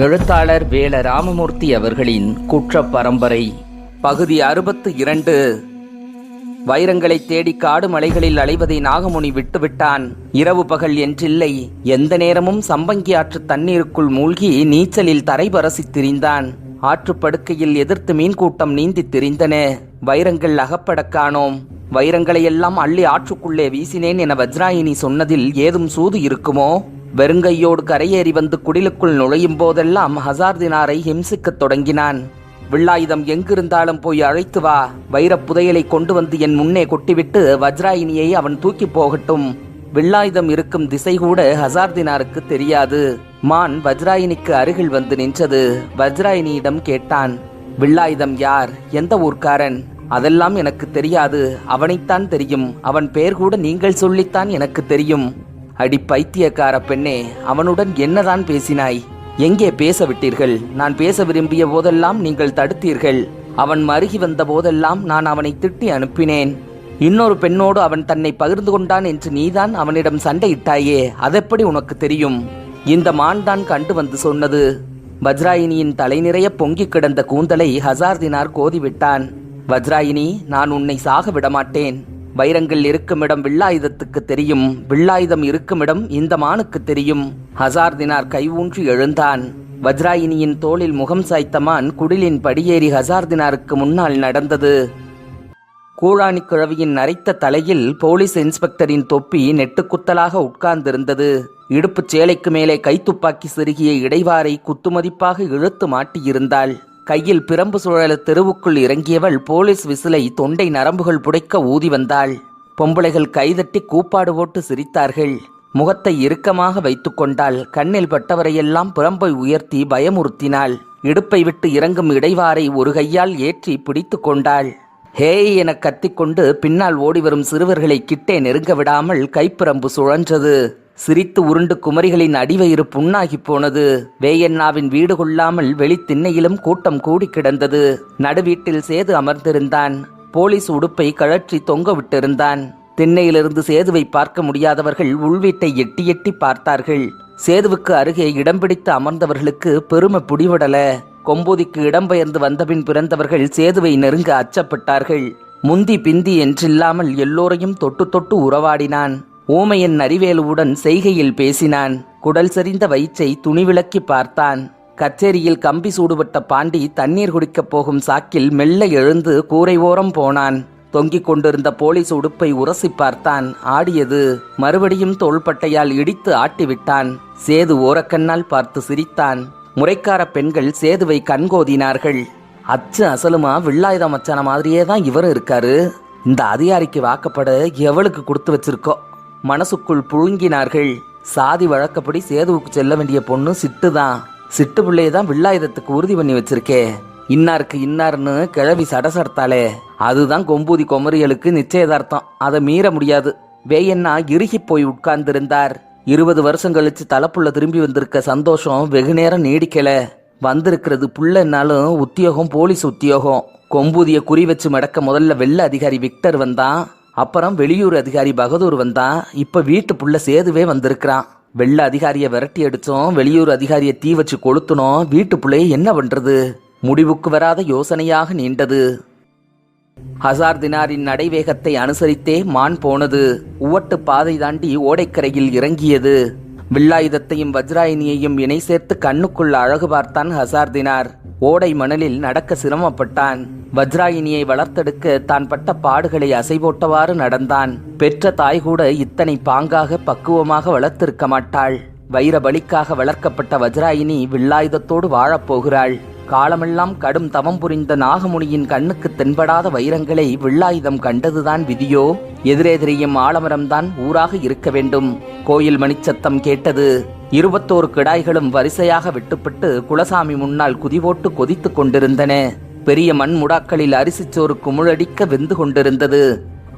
எழுத்தாளர் வேல ராமமூர்த்தி அவர்களின் குற்ற பரம்பரை பகுதி 62. வைரங்களை தேடி காடு மலைகளில் அலைவதை நாகமுனி விட்டுவிட்டான். இரவு பகல் என்றில்லை, எந்த நேரமும் சம்பங்கி ஆற்று தண்ணீருக்குள் மூழ்கி நீச்சலில் தரைபரசி திரிந்தான். ஆற்றுப்படுக்கையில் எதிர்த்து மீன் கூட்டம் நீந்தி திரிந்தன. வைரங்கள் அகப்பட காணோம். வைரங்களையெல்லாம் அள்ளி ஆற்றுக்குள்ளே வீசினேன் என வஜ்ராயினி சொன்னதில் ஏதும் சூது இருக்குமோ? வெறுங்கையோடு கரையேறி வந்து குடிலுக்குள் நுழையும் போதெல்லாம் ஹசார்தினாரை ஹிம்சிக்கத் தொடங்கினான். வில்லாயுதம் எங்கிருந்தாலும் போய் அழைத்து வா, வைரப் புதையலை கொண்டு வந்து என் முன்னே கொட்டிவிட்டு வஜ்ராயினியை அவன் தூக்கி போகட்டும். வில்லாயுதம் இருக்கும் திசை கூட ஹசார்தினாருக்கு தெரியாது. மான் வஜ்ராயினிக்கு அருகில் வந்து நின்றது. வஜ்ராயினியிடம் கேட்டான், வில்லாயுதம் யார், எந்த ஊர்க்காரன்? அதெல்லாம் எனக்கு தெரியாது, அவனைத்தான் தெரியும். அவன் பெயர் கூட நீங்கள் சொல்லித்தான் எனக்கு தெரியும். அடி பைத்தியக்கார பெண்ணே, அவனுடன் என்னதான் பேசினாய்? எங்கே பேச விட்டீர்கள்? நான் பேச விரும்பிய போதெல்லாம் நீங்கள் தடுத்தீர்கள். அவன் மருகி வந்த போதெல்லாம் நான் அவனை திட்டி அனுப்பினேன். இன்னொரு பெண்ணோடு அவன் தன்னை பகிர்ந்து கொண்டான் என்று நீதான் அவனிடம் சண்டையிட்டாயே, அதெப்படி உனக்கு தெரியும்? இந்த மான் தான் கண்டு வந்து சொன்னது. வஜ்ராயினியின் தலை நிறைய பொங்கி கிடந்த கூந்தலை ஹசார்தினார் கோதிவிட்டான். வஜ்ராயினி, நான் உன்னை சாக விடமாட்டேன். வைரங்கள் இருக்குமிடம் வில்லாயுதத்துக்கு தெரியும், வில்லாயுதம் இருக்குமிடம் இந்த மானுக்கு தெரியும். ஹசார்தினார் கை ஊன்றி எழுந்தான். வஜ்ராயினியின் தோளில் முகம் சாய்த்த மான் குடிலின் படியேறி ஹசார்தினாருக்கு முன்னால் நடந்தது. கூழாணி கிழவியின் நரைத்த தலையில் போலீஸ் இன்ஸ்பெக்டரின் தொப்பி நெட்டுக்குத்தலாக உட்கார்ந்திருந்தது. இடுப்பு சேலைக்கு மேலே கைத்துப்பாக்கி செருகிய இடைவாரை குத்துமதிப்பாக இழுத்து மாட்டியிருந்தாள். கையில் பிரம்பு சுழல தெருவுக்குள் இறங்கியவள் போலீஸ் விசிலை தொண்டை நரம்புகள் புடைக்க ஊதி வந்தாள். பொம்பளைகள் கைதட்டி கூப்பாடு போட்டு சிரித்தார்கள். முகத்தை இறுக்கமாக வைத்துக் கொண்டாள். கண்ணில் பட்டவரையெல்லாம் பிரம்பை உயர்த்தி பயமுறுத்தினாள். இடுப்பை விட்டு இறங்கும் இடைவாரை ஒரு கையால் ஏற்றி பிடித்து கொண்டாள். ஹேய் என கத்திக்கொண்டு பின்னால் ஓடிவரும் சிறுவர்களை கிட்டே நெருங்க விடாமல் கைப்பிரம்பு சுழன்றது. சிரித்து உருண்டு குமரிகளின் அடிவயிறு புண்ணாகி போனது. வேயண்ணாவின் வீடு கொள்ளாமல் வெளி திண்ணையிலும் கூட்டம் கூடி கிடந்தது. நடுவீட்டில் சேது அமர்ந்திருந்தான். போலீஸ் உடுப்பை கழற்றி தொங்க விட்டிருந்தான். திண்ணையிலிருந்து சேதுவை பார்க்க முடியாதவர்கள் உள்வீட்டை எட்டி எட்டி பார்த்தார்கள். சேதுவுக்கு அருகே இடம் பிடித்து அமர்ந்தவர்களுக்கு பெருமை புடிவிடல. கொம்பூதிக்கு இடம்பெயர்ந்து வந்தபின் பிறந்தவர்கள் சேதுவை நெருங்க அச்சப்பட்டார்கள். முந்தி பிந்தி என்றில்லாமல் எல்லோரையும் தொட்டு தொட்டு உறவாடினான். ஊமையன் நரிவேலுவுடன் செய்கையில் பேசினான். குடல் சரிந்த வயிற்றை துணிவிலக்கி பார்த்தான். கச்சேரியில் கம்பி சூடுபட்ட பாண்டி தண்ணீர் குடிக்கப் போகும் சாக்கில் மெல்ல எழுந்து கூரை ஓரம் போனான். தொங்கிக் கொண்டிருந்த போலீஸ் உடுப்பை உரசி பார்த்தான். ஆடியது. மறுபடியும் தோள்பட்டையால் இடித்து ஆட்டிவிட்டான். சேது ஓரக்கண்ணால் பார்த்து சிரித்தான். முறைக்கார பெண்கள் சேதுவை கண்கோதினார்கள். அச்சு அசலுமா வில்லாயுத மச்சான மாதிரியே தான் இவரும் இருக்காரு. இந்த அதிகாரிக்கு வாக்கப்பட எவளுக்கு கொடுத்து வச்சிருக்கோ? மனசுக்குள் புழுங்கினார்கள். சாதி வழக்கப்படி சேதுவுக்கு செல்ல வேண்டிய பொண்ணு சிட்டுதான். சிட்டு பிள்ளையதான் வில்லாயுதத்துக்கு உறுதி பண்ணி வச்சிருக்கே. இன்னாருக்கு இன்னார்னு கிழவி சடசடத்தாளே, அதுதான் கொம்பூதி கொமரியலுக்கு நிச்சயதார்த்தம். அதை மீற முடியாது. வேயண்ணா இறுகி போய் உட்கார்ந்திருந்தார். 20 வருஷம் கழிச்சு தலைப்புள்ள திரும்பி வந்திருக்க சந்தோஷம் வெகு நேரம் நீடிக்கல. வந்திருக்கிறது புள்ளன்னாலும் உத்தியோகம் போலீஸ் உத்தியோகம். கொம்பூதிய குறி வச்சு மடக்க முதல்ல வெள்ள அதிகாரி விக்டர் வந்தான். அப்புறம் வெளியூர் அதிகாரி பகதூர் வந்தான். இப்ப வீட்டு புள்ள சேதுவே வந்திருக்கிறான். வெள்ள அதிகாரிய விரட்டி அடிச்சோம், வெளியூர் அதிகாரிய தீ வச்சு கொளுத்தணும். வீட்டு புள்ளைய என்ன பண்றது? முடிவுக்கு வராத யோசனையாக நீண்டது. ஹசார்தினாரின் நடைவேகத்தை அனுசரித்தே மான் போனது. உவட்டு பாதை தாண்டி ஓடைக்கரையில் இறங்கியது. வில்லாயுதத்தையும் வஜ்ராயினியையும் இணை சேர்த்து கண்ணுக்குள் அழகு பார்த்தான் ஹசார்தினார். ஓடை மணலில் நடக்க சிரமப்பட்டான். வஜ்ராயினியை வளர்த்தெடுக்க தான் பட்ட பாடுகளை அசைபோட்டவாறு நடந்தான். பெற்ற தாய் கூட இத்தனை பாங்காக பக்குவமாக வளர்த்திருக்க மாட்டாள். வைர பலிக்காக வளர்க்கப்பட்ட வஜ்ராயினி வில்லாயுதத்தோடு வாழப்போகிறாள். காலமெல்லாம் கடும் தவம் புரிந்த நாகமுனியின் கண்ணுக்கு தென்படாத வைரங்களை வில்லாயுதம் கண்டதுதான் விதியோ? எதிரெதிரியும் ஆலமரம்தான் ஊராக இருக்க வேண்டும். கோயில் மணிச்சத்தம் கேட்டது. 21 கிடாய்களும் வரிசையாக வெட்டுப்பட்டு குலசாமி முன்னால் குதிபோட்டு கொதித்து கொண்டிருந்தன. பெரிய மண் முடாக்களில் அரிசிச்சோறு குமுழடிக்க வெந்து கொண்டிருந்தது.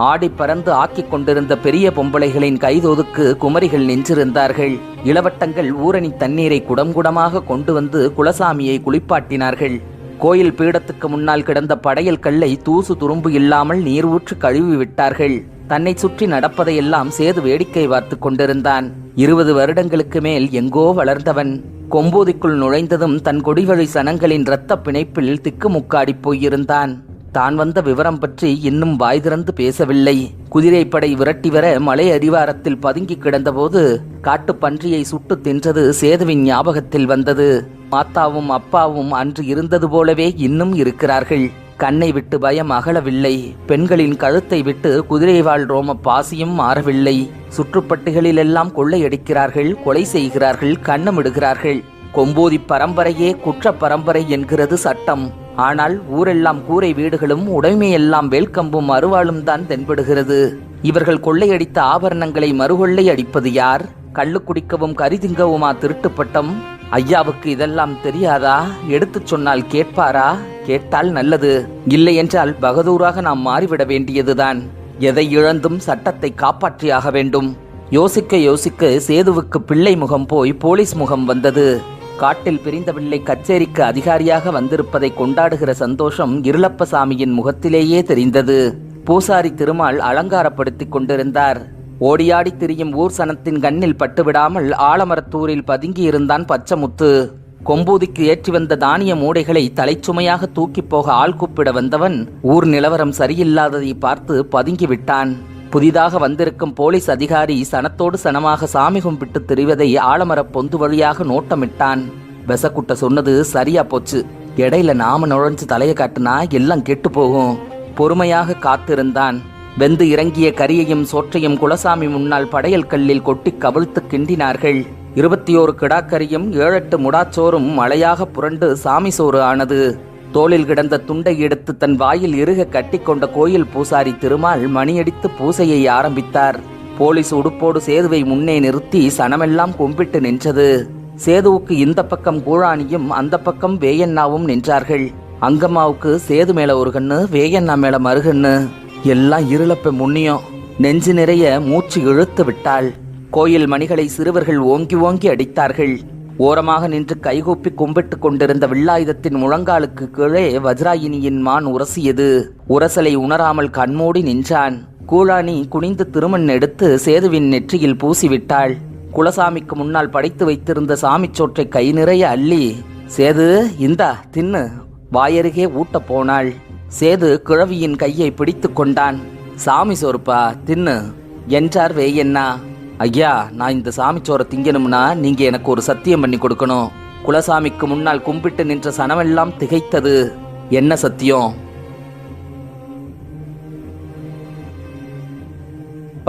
ஆடி பறந்து ஆக்கிக் கொண்டிருந்த பெரிய பொம்பளைகளின் கைதோதுக்கு குமரிகள் நின்றிருந்தார்கள். இளவட்டங்கள் ஊரணி தண்ணீரை குடம்குடமாக கொண்டு வந்து குலசாமியை குளிப்பாட்டினார்கள். கோயில் பீடத்துக்கு முன்னால் கிடந்த படையல் கல்லை தூசு துரும்பு இல்லாமல் நீர் ஊற்று கழுவி விட்டார்கள். தன்னை சுற்றி நடப்பதையெல்லாம் சேது வேடிக்கை பார்த்து கொண்டிருந்தான். 20 வருடங்களுக்கு மேல் எங்கோ வளர்ந்தவன். கொம்போதிக்குள் நுழைந்ததும் தன் கொடிவழி சனங்களின் இரத்த பிணைப்பில் திக்குமுக்காடி போயிருந்தான். தான் வந்த விவரம் பற்றி இன்னும் வாய் திறந்து பேசவில்லை. குதிரைப்படை விரட்டி வர மலை அடிவாரத்தில் பதுங்கி கிடந்தபோது காட்டுப் பன்றியை சுட்டு தின்றது சேதுவின் ஞாபகத்தில் வந்தது. மாத்தாவும் அப்பாவும் அன்று இருந்தது போலவே இன்னும் இருக்கிறார்கள். கண்ணை விட்டு பயம் அகலவில்லை. பெண்களின் கழுத்தை விட்டு குதிரைவாள் ரோம பாசியும் மாறவில்லை. சுற்றுப்பட்டுகளிலெல்லாம் கொள்ளையடிக்கிறார்கள், கொலை செய்கிறார்கள், கண்ணமிடுகிறார்கள். கொம்போதி பரம்பரையே குற்ற பரம்பரை என்கிறது சட்டம். ஆனால் ஊரெல்லாம் கூரை வீடுகளும் உடைமையெல்லாம் வேல்கம்பும் அருவாளும் தான் தென்படுகிறது. இவர்கள் கொள்ளையடித்த ஆபரணங்களை மறுகொள்ளை அடிப்பது யார்? கள்ளு குடிக்கவும் கரிதிங்கவுமா திருட்டுப்பட்டம்? ஐயாவுக்கு இதெல்லாம் தெரியாதா? எடுத்துச் சொன்னால் கேட்பாரா? கேட்டால் நல்லது, இல்லை என்றால் பகதூராக நாம் மாறிவிட வேண்டியதுதான். எதை இழந்தும் சட்டத்தை காப்பாற்றியாக வேண்டும். யோசிக்க யோசிக்க சேதுவுக்கு பிள்ளை முகம் போய் போலீஸ் முகம் வந்தது. காட்டில் பிரிந்த பிள்ளை கச்சேரிக்கு அதிகாரியாக வந்திருப்பதை கொண்டாடுகிற சந்தோஷம் இருளப்பசாமியின் முகத்திலேயே தெரிந்தது. பூசாரி திருமால் அலங்காரப்படுத்திக் கொண்டிருந்தார். ஓடியாடி திரியும் ஊர் சனத்தின் கண்ணில் பட்டுவிடாமல் ஆலமரத்தூரில் பதுங்கியிருந்தான் பச்சமுத்து. கொம்பூதிக்கு ஏற்றி வந்த தானிய மூடைகளை தலைச்சுமையாக தூக்கி போக ஆள் கூப்பிட வந்தவன் ஊர் நிலவரம் சரியில்லாததை பார்த்து பதுங்கிவிட்டான். புதிதாக வந்திருக்கும் போலீஸ் அதிகாரி சனத்தோடு சனமாக சாமி கும்பிட்டு திரிவதை ஆலமரப் பொந்து வழியாக நோட்டமிட்டான். வெசக்குட்ட சொன்னது சரியா போச்சு. இடையில நாம நுழைஞ்சு தலையை காட்டுனா எல்லாம் கெட்டு போகும். பொறுமையாக காத்திருந்தான். வெந்து இறங்கிய கரியையும் சோற்றையும் குலசாமி முன்னால் படையல் கல்லில் கொட்டி கவிழ்த்து கிண்டினார்கள். 21 கிடாக்கரியும் 7-8 முடாச்சோறும் மழையாக புரண்டு சாமி சோறு ஆனது. தோளில் கிடந்த துண்டை எடுத்து தன் வாயில் இறுக கட்டிக்கொண்ட கோயில் பூசாரி திருமால் மணியடித்து பூசையை ஆரம்பித்தார். போலீஸ் உடுப்போடு சேதுவை முன்னே நிறுத்தி சனமெல்லாம் கும்பிட்டு நின்றது. சேதுவுக்கு இந்த பக்கம் கூழானியும் அந்த பக்கம் வேயண்ணாவும் நின்றார்கள். அங்கம்மாவுக்கு சேது மேல ஒரு கண்ணு, வேயண்ணா மேல மறுகண்ணு. எல்லாம் இருளப்ப முன்னியம். நெஞ்சு நிறைய மூச்சு இழுத்து விட்டாள். கோயில் மணிகளை சிறுவர்கள் ஓங்கி ஓங்கி அடித்தார்கள். ஓரமாக நின்று கைகூப்பி கும்பிட்டு கொண்டிருந்த வில்லாயுதத்தின் முழங்காலுக்கு கீழே வஜ்ராயினியின் மான் உரசியது. உரசலை உணராமல் கண்மூடி நின்றான். கூழானி குனிந்து திருமண் எடுத்து சேதுவின் நெற்றியில் பூசிவிட்டாள். குலசாமிக்கு முன்னால் படைத்து வைத்திருந்த சாமிச்சோற்றை கை நிறைய அள்ளி, சேது இந்தா தின்னு, வாயருகே ஊட்ட போனாள். சேது கிழவியின் கையை பிடித்து கொண்டான். சாமி சோறுப்பா தின்னு என்றார் வேயண்ணா. ஐயா, நான் இந்த சாமிச்சோரை திங்கணும்னா நீங்க எனக்கு ஒரு சத்தியம் பண்ணி கொடுக்கணும். குலசாமிக்கு முன்னால் கும்பிட்டு நின்ற சனமெல்லாம் திகைத்தது. என்ன சத்தியம்?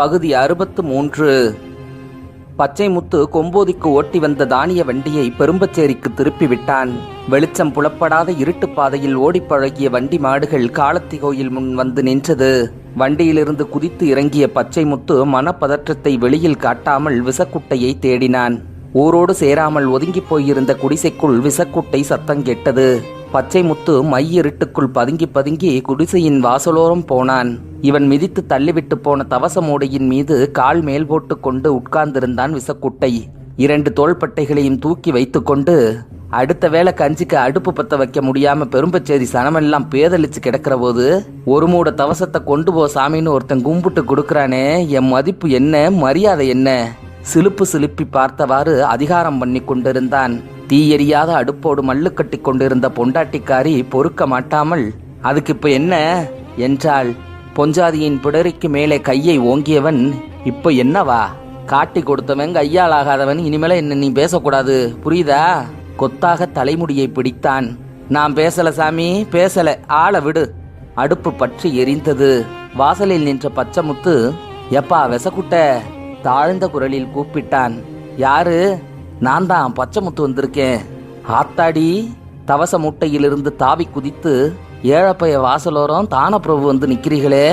பகுதி 63. பச்சைமுத்து கொம்போதிக்கு ஓட்டி வந்த தானிய வண்டியை பெரும்பச்சேரிக்கு திருப்பி விட்டான். வெளிச்சம் புலப்படாத இருட்டு பாதையில் ஓடிப்பழகிய வண்டி மாடுகள் காலத்தி கோயில் முன் வந்து நின்றது. வண்டியிலிருந்து குதித்து இறங்கிய பச்சைமுத்து மனப்பதற்றத்தை வெளியில் காட்டாமல் விசக்குட்டையை தேடினான். ஊரோடு சேராமல் ஒதுங்கி போயிருந்த குடிசைக்குள் விசக்குட்டை சத்தம் கேட்டது. பச்சைமுத்து மையிருட்டுக்குள் பதுங்கி பதுங்கி குடிசையின் வாசலோரம் போனான். இவன் மிதித்து தள்ளிவிட்டு போன தவச மூடையின் மீது கால் மேல் போட்டு கொண்டு உட்கார்ந்திருந்தான் விசக்குட்டை. 2 தோள்பட்டைகளையும் தூக்கி வைத்துக்கொண்டு, அடுத்த வேளை கஞ்சிக்கு அடுப்பு பத்த வைக்க முடியாம பெரும்பச்சேரி சனமெல்லாம் பேதலிச்சு கிடக்கிற போது ஒரு மூட தவசத்தை கொண்டு போ சாமின்னு ஒருத்தன் கும்பிட்டு கொடுக்கறானே, என் மதிப்பு என்ன, மரியாதை என்ன? சிலுப்பு சிலுப்பி பார்த்தவாறு அதிகாரம் பண்ணி கொண்டிருந்தான். தீயெறியாத அடுப்போடு மல்லு கட்டி கொண்டிருந்த பொண்டாட்டிக்காரி பொறுக்க மாட்டாமல், அதுக்கு இப்ப என்ன என்றாள். பொஞ்சாதியின் பிடரிக்கு மேலே கையை ஓங்கியவன், இப்ப என்னவா? காட்டி கொடுத்தவன் கையால் ஆகாதவன், இனிமேல என்ன நீ பேசக்கூடாது, புரியுதா? கொத்தாக தலைமுடியை பிடித்தான். நான் பேசல சாமி, பேசல, ஆள விடு. அடுப்பு பற்றி எரிந்தது. வாசலில் நின்ற பச்சைமுத்து, எப்பா வெசக்குட்ட தாழ்ந்த குரலில் கூப்பிட்டான். யாரு? நான் தான் பச்சைமுத்து வந்திருக்கேன். ஆத்தாடி! தவச மூட்டையிலிருந்து தாவி குதித்து ஏழப்பைய வாசலோரம் தானப்பிரபு வந்து நிக்கிறீர்களே.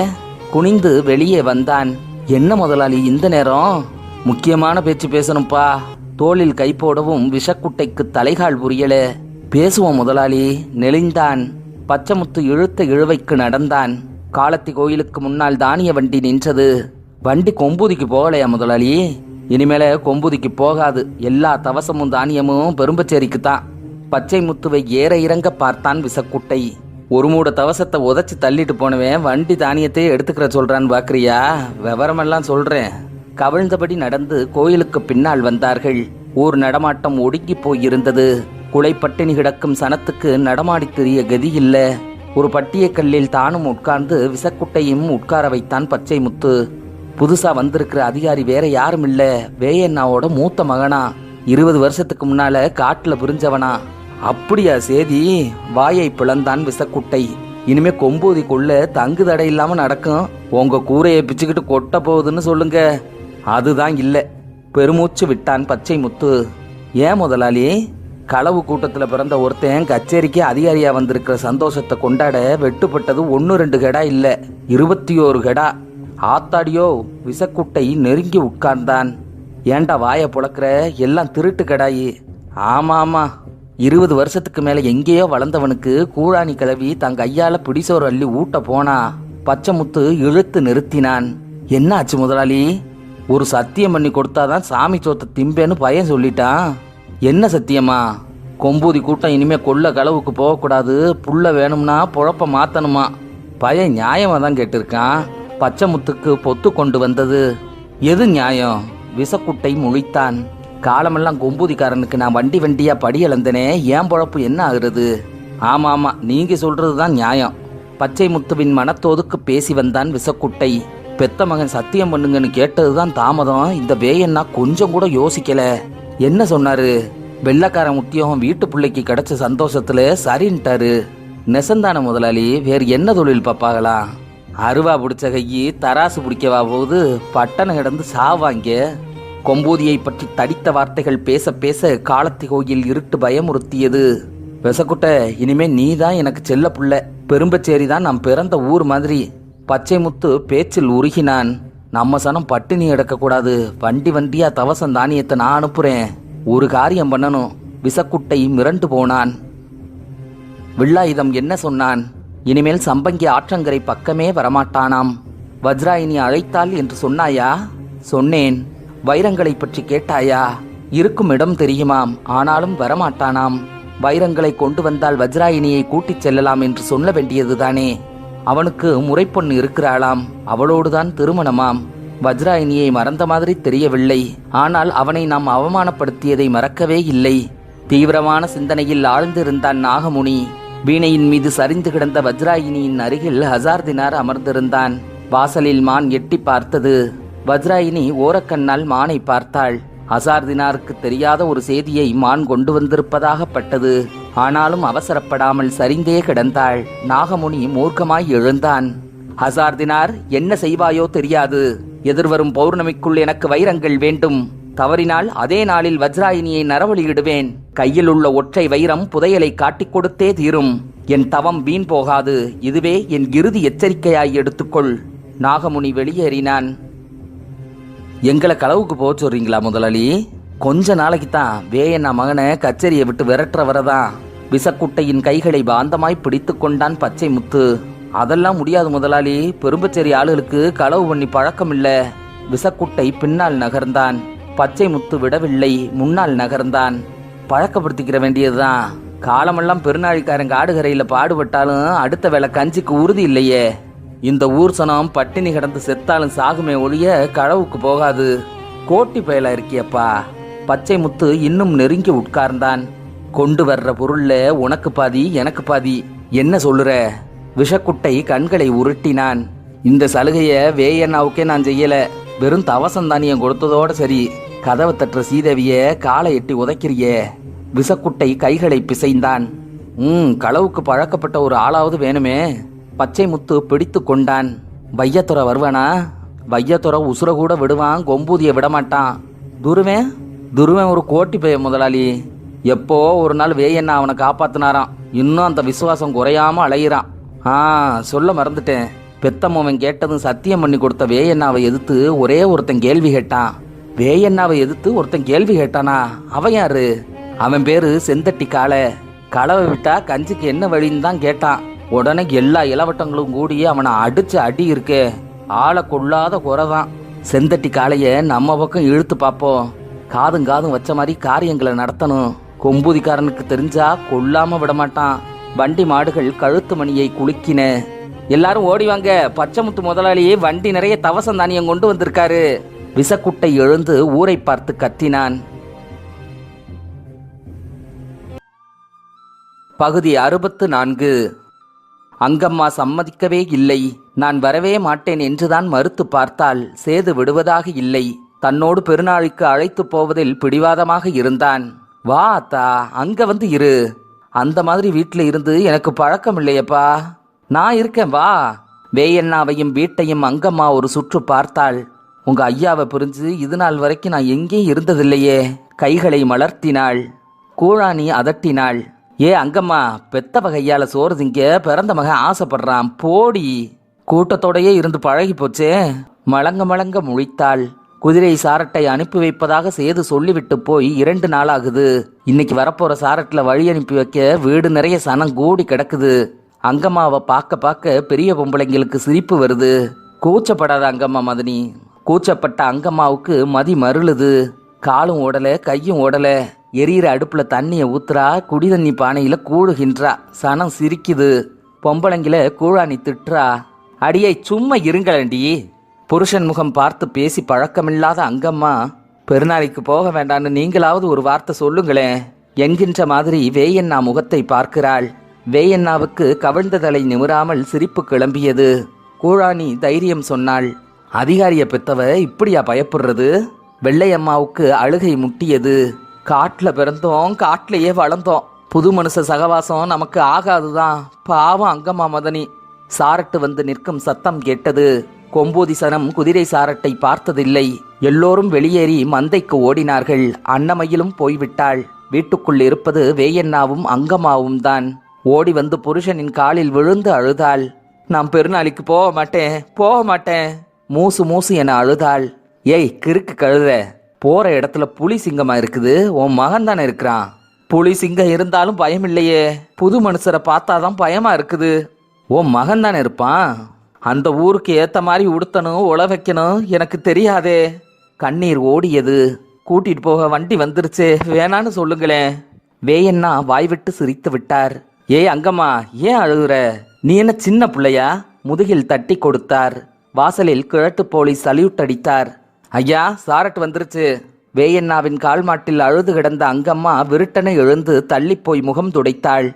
குனிந்து வெளியே வந்தான். என்ன முதலாளி இந்த நேரம்? முக்கியமான பேச்சு பேசணும்பா. தோளில் கை போடவும் விஷக்குட்டைக்கு தலைகால் புரியல. பேசுவோம் முதலாளி. நெளிந்தான். பச்சைமுத்து இழுத்த இழுவைக்கு நடந்தான். காலத்தி கோயிலுக்கு முன்னால் தானிய வண்டி நின்றது. வண்டி கொம்பூதிக்கு போகலையா முதலாளி? இனிமேல கொம்பூதிக்கு போகாது. எல்லா தவசமும் தானியமும் பெரும்பச்சேரிக்கு தான். பச்சைமுத்துவை ஏற இறங்க பார்த்தான் விசக்குட்டை. ஒரு மூட தவசத்தை உதச்சி தள்ளிட்டு போனவன் வண்டி தானியத்தை எடுத்துக்கிற சொல்றான்னு பாக்குறியா? விவரமெல்லாம் சொல்றேன். கவிழ்ந்தபடி நடந்து கோயிலுக்கு பின்னால் வந்தார்கள். ஊர் நடமாட்டம் ஒடுங்கி போயிருந்தது. குலைப்பட்டினி கிடக்கும் சனத்துக்கு நடமாடி தெரிய கதி இல்ல. ஒரு பட்டியக்கல்லில் தானும் உட்கார்ந்து விசக்குட்டையும் உட்கார வைத்தான் பச்சை முத்து. புதுசா வந்திருக்கிற அதிகாரி வேற யாரும் இல்ல, வேயண்ணாவோட மூத்த மகனா. 20 வருஷத்துக்கு முன்னால காட்டுல புரிஞ்சவனா. அப்படியா சேதி? வாயை பிளந்தான் விசக்குட்டை. இனிமே கொம்பூதி கொள்ள தங்கு தடை இல்லாம நடக்கும். உங்க கூரையை பிச்சுக்கிட்டு கொட்ட போகுதுன்னு சொல்லுங்க. அதுதான் இல்ல. பெருமூச்சு விட்டான் பச்சை முத்து. ஏன் முதலாளி? களவு கூட்டத்துல பிறந்த ஒருத்தன் கச்சேரிக்கு அதிகாரியா வந்திருக்கிற சந்தோஷத்தை கொண்டாட வெட்டுப்பட்டது 1-2 கெடா இல்ல, 21 கெடா. ஆத்தாடியோ! விசக்குட்டை நெருங்கி உட்கார்ந்தான். ஏண்டா வாய புழக்கிற? எல்லாம் திருட்டு கடாயி. ஆமா ஆமா, 20 வருஷத்துக்கு மேல எங்கேயோ வளர்ந்தவனுக்கு கூழாணி கிளவி தங்க ஐயால பிடிசோறு அள்ளி ஊட்ட போனா. பச்சைமுத்து இழுத்து நிறுத்தினான். என்ன ஆச்சு முதலாளி? ஒரு சத்தியம் பண்ணி கொடுத்தாதான் சாமி சோத்த திம்பேன்னு பையன் சொல்லிட்டான். என்ன சத்தியமா? கொம்பூதி கூட்டம் இனிமே கொள்ள களவுக்கு போகக்கூடாது, புள்ள வேணும்னா பொழப்ப மாத்தணுமா. பையன் நியாயமா தான் கேட்டிருக்கான். பச்சைமுத்துக்கு பொத்து கொண்டு வந்தது. எது நியாயம்? விசக்குட்டை முழித்தான். காலமெல்லாம் கொம்பூதிக்காரனுக்கு நான் வண்டி வண்டியா படி இழந்தனே, ஏன் பொழப்பு என்ன ஆகுறது? ஆமா ஆமா, நீங்க சொல்றதுதான் நியாயம். பச்சை முத்துவின் மனத்தோதுக்கு பேசி வந்தான் விசக்குட்டை. பெத்த மகன் சத்தியம் பண்ணுங்கன்னு கேட்டதுதான் தாமதம். இந்த வேயன்னா கொஞ்சம் கூட யோசிக்கல. என்ன சொன்னாரு? வெள்ளக்காரன் உத்தியோகம் வீட்டு பிள்ளைக்கு கிடைச்ச சந்தோஷத்துல சரின்ட்டாரு. நெசந்தான முதலாளி, வேறு என்ன தொழில் பாப்பாகலாம்? அருவா பிடிச்ச கையி தராசு பிடிக்கவா போகுது? பட்டணம் கிடந்து சாவாங்க. கொம்பூதியை பற்றி தடித்த வார்த்தைகள் பேச பேச காலத்தி கோயில் இருட்டு பயமுறுத்தியது. விசக்குட்ட, இனிமே நீதான் எனக்கு செல்ல புள்ள. பெரும்பச்சேரி தான் நாம் பிறந்த ஊர் மாதிரி. பச்சை முத்து பேச்சில் உருகினான். நம்ம சனம் பட்டினி எடுக்கக்கூடாது. வண்டி வண்டியா தவசம் தானியத்தை நான் அனுப்புறேன். ஒரு காரியம் பண்ணணும். விசக்குட்டை மிரண்டு போனான். வில்லாயுதம் என்ன சொன்னான்? இனிமேல் சம்பங்கி ஆற்றங்கரை பக்கமே வரமாட்டானாம். வஜ்ராயினி அழைத்தாள் என்று சொன்னாயா? சொன்னேன். வைரங்களை பற்றி கேட்டாயா? இருக்கும் இடம் தெரியுமாம், ஆனாலும் வரமாட்டானாம். வைரங்களை கொண்டு வந்தால் வஜ்ராயினியை கூட்டிச் செல்லலாம் என்று சொல்ல வேண்டியதுதானே. அவனுக்கு முறைப்பொண்ணு இருக்கிறாளாம், அவளோடுதான் திருமணமாம். வஜ்ராயினியை மறந்த மாதிரி தெரியவில்லை. ஆனால் அவனை நாம் அவமானப்படுத்தியதை மறக்கவே இல்லை. தீவிரமான சிந்தனையில் ஆழ்ந்திருந்தான் நாகமுனி. வீணையின் மீது சரிந்து கிடந்த வஜ்ராயினியின் அருகில் ஹசார்தினார் அமர்ந்திருந்தான். வாசலில் மான் எட்டி பார்த்தது. வஜ்ராயினி ஓரக்கண்ணால் மானை பார்த்தாள். ஹசார்தினாருக்கு தெரியாத ஒரு செய்தியை மான் கொண்டு வந்திருப்பதாகப்பட்டது. ஆனாலும் அவசரப்படாமல் சரிந்தே கிடந்தாள். நாகமுனி மூர்க்கமாய் எழுந்தான். ஹசார்தினார், என்ன செய்வாயோ தெரியாது. எதிர்வரும் பௌர்ணமிக்குள் எனக்கு வைரங்கள் வேண்டும். தவறினால் அதே நாளில் வஜ்ராயினியை நரவழியிடுவேன். கையில் உள்ள ஒற்றை வைரம் புதையலை காட்டிக் கொடுத்தே தீரும். என் தவம் வீண் போகாது. இதுவே என் இறுதி எச்சரிக்கையாய் எடுத்துக்கொள். நாகமுனி வெளியேறினான். எங்களை களவுக்கு போக சொல்றீங்களா முதலாளி? கொஞ்ச நாளைக்கு தான் வேயண்ணா மகனை கச்சேரியை விட்டு விரட்டுற வரதான். விசக்குட்டையின் கைகளை பாந்தமாய் பிடித்து கொண்டான் பச்சை முத்து. அதெல்லாம் முடியாது முதலாளி. பெரும்பச்சேரி ஆளுகளுக்கு களவு பண்ணி பழக்கம் இல்ல. விசக்குட்டை பின்னால் நகர்ந்தான். பச்சை முத்து விடவில்லை, முன்னால் நகர்ந்தான். பழக்கப்படுத்திக்கிற வேண்டியதுதான். காலமெல்லாம் பெருநாழிக்காரங்க ஆடுகரையில பாடுபட்டாலும் அடுத்த வேளை கஞ்சிக்கு உறுதி இல்லையே. இந்த ஊர் சனம் பட்டினி கிடந்து செத்தாலும் சாகுமே ஒழிய களவுக்கு போகாது. கோட்டி பயலா இருக்கியப்பா. பச்சை முத்து இன்னும் நெருங்கி உட்கார்ந்தான். கொண்டு வர்ற பொருள்ல உனக்கு பாதி எனக்கு பாதி. என்ன சொல்லுற? விஷக்குட்டை கண்களை உருட்டினான். இந்த சலுகைய வேயண்ணாவுக்கே நான் செய்யல. வெறும் தவசம் தானியம் கொடுத்ததோட சரி. கதவை தட்டுற சீதேவிய காலை எட்டி உதைக்கிறியே. விசக்குட்டை கைகளை பிசைந்தான். களவுக்கு பழக்கப்பட்ட ஒரு ஆளாவது வேணுமே. பச்சை முத்து பிடித்து கொண்டான். வையத்துறை வருவானா? வையத்துறை உசுர கூட விடுவான், கொம்பூதிய விடமாட்டான். துருவன் ஒரு கோட்டி பைய முதலாளி. எப்போ ஒரு நாள் வேயண்ணா அவனை காப்பாத்தினாராம். இன்னும் அந்த விசுவாசம் குறையாம அலையிறான். சொல்ல மறந்துட்டேன். பெத்தம்மவன் கேட்டதும் சத்தியம் பண்ணி கொடுத்த வேயண்ணாவை எதிர்த்து ஒரே ஒருத்தன் கேள்வி கேட்டான். வேயண்ணாவை எதிர்த்து ஒருத்தன் கேள்வி கேட்டானா? அவன் யாரு? அவன் பேரு செந்தட்டி காளை. களவை விட்டா கஞ்சிக்கு என்ன வழின்னு தான் கேட்டான். உடனே எல்லா இளவட்டங்களும் கூடி அவனை அடிச்சு அடி இருக்கே. ஆளை கொள்ளாத குறைதான். செந்தட்டி காளைய நம்ம பக்கம் இழுத்து பார்ப்போம். காதும் வச்ச மாதிரி காரியங்களை நடத்தணும். கொம்பூதிக்காரனுக்கு தெரிஞ்சா கொல்லாம விடமாட்டான். வண்டி மாடுகள் கழுத்து மணியை குலுக்கின. எல்லாரும் ஓடிவாங்க, பச்சைமுத்து முதலாளி வண்டி நிறைய தவசம் தானியம் கொண்டு வந்திருக்காரு. விசக்குட்டை எழுந்து ஊரை பார்த்து கத்தினான். பகுதி 64. அங்கம்மா சம்மதிக்கவே இல்லை. நான் வரவே மாட்டேன் என்றுதான் மறுத்து பார்த்தால் சேது விடுவதாக இல்லை. தன்னோடு பெருநாளைக்கு அழைத்து போவதில் பிடிவாதமாக இருந்தான். வா அத்தா, அங்க வந்து இரு. அந்த மாதிரி வீட்டில் இருந்து எனக்கு பழக்கம் இல்லையப்பா. நான் இருக்கேன், வா. வேயண்ணாவையும் வீட்டையும் அங்கம்மா ஒரு சுற்று பார்த்தாள். உங்க ஐயாவை புரிஞ்சு இது நாள் வரைக்கும் நான் எங்கேயும் இருந்ததில்லையே. கைகளை மலர்த்தினாள். கூழாணி அதட்டினாள். ஏ அங்கம்மா, பெத்தவ கையால சோறு திங்க பிறந்த மகன் ஆசைப்படுறான், போடி. கூட்டத்தோடையே இருந்து பழகி போச்சே. மலங்க மலங்க முழித்தாள். குதிரை சாரட்டை அனுப்பி வைப்பதாக சேது சொல்லிவிட்டு போய் 2 நாளாகுது. இன்னைக்கு வரப்போற சாரட்டில் வழி அனுப்பி வைக்க வீடு நிறைய சனம் கூடி கிடக்குது. அங்கம்மாவை பார்க்க பார்க்க பெரிய பொம்பளைங்களுக்கு சிரிப்பு வருது. கூச்சப்படாத அங்கம்மா மதனி. கூச்சப்பட்ட அங்கம்மாவுக்கு மதி மருளுது. காலும் ஓடல, கையும் ஓடல. எரியிற அடுப்புல தண்ணியை ஊத்துறா, குடி தண்ணி பானையில கூழுகின்றா. சனம் சிரிக்குது. பொம்பளைங்கள கூழாணி திட்டுறா. அடியை சும்மா இருங்களண்டி. புருஷன் முகம் பார்த்து பேசி பழக்கமில்லாத அங்கம்மா, பெருநாளைக்கு போக வேண்டான்னு நீங்களாவது ஒரு வார்த்தை சொல்லுங்களேன் என்கின்ற மாதிரி வேயண்ணா முகத்தை பார்க்கிறாள். வேயண்ணாவுக்கு கவிழ்ந்த தலை நிமிராமல் சிரிப்பு கிளம்பியது. கூழாணி தைரியம் சொன்னாள். அதிகாரிய பெத்தவ இப்படியா பயப்படுறது? வெள்ளையம்மாவுக்கு அழுகை முட்டியது. காட்டில் பிறந்தோம், காட்டிலேயே வளர்ந்தோம். புது மனுஷ சகவாசம் நமக்கு ஆகாதுதான். பாவம் அங்கம்மா மதனி. சாரட்டு வந்து நிற்கும் சத்தம் கேட்டது. கொம்பூதி சனம் குதிரை சாரட்டை பார்த்ததில்லை. எல்லோரும் வெளியேறி மந்தைக்கு ஓடினார்கள். அன்னமையிலும் போய்விட்டாள். வீட்டுக்குள் இருப்பது வேயண்ணாவும் அங்கம்மாவும் தான். ஓடி வந்து புருஷனின் காலில் விழுந்து அழுதாள். நான் பெருநாளைக்கு போக மாட்டேன், போக மாட்டேன். மூசு மூசு என அழுதாள். ஏய் கிறுக்கு கழுத, போற இடத்துல புலி சிங்கமா இருக்குது. உன் மகன் தானே இருக்கிறான். புலி சிங்கம் இருந்தாலும் பயம் இல்லையே. புது மனுஷரை பார்த்தாதான் பயமா இருக்குது. உன் மகன் தானே இருப்பான். அந்த ஊருக்கு ஏத்த மாதிரி உடுத்தணும், உழ வைக்கணும், எனக்கு தெரியாதே. கண்ணீர் ஓடியது. கூட்டிட்டு போக வண்டி வந்துருச்சு, வேணான்னு சொல்லுங்களேன். வேயண்ணா வாய்விட்டு சிரித்து விட்டார். ஏய் அங்கம்மா, ஏன் அழுகுற? நீ என்ன சின்ன பிள்ளையா? முதுகில் தட்டி கொடுத்தார். வாசலில் கிழட்டு போலீஸ் சல்யூட் அடித்தார். ஐயா, சாரட் வந்துருச்சு. வேயண்ணாவின் கால் மாட்டில் அழுது கிடந்த அங்கம்மா விருட்டனை எழுந்து தள்ளிப்போய் முகம் துடைத்தாள்.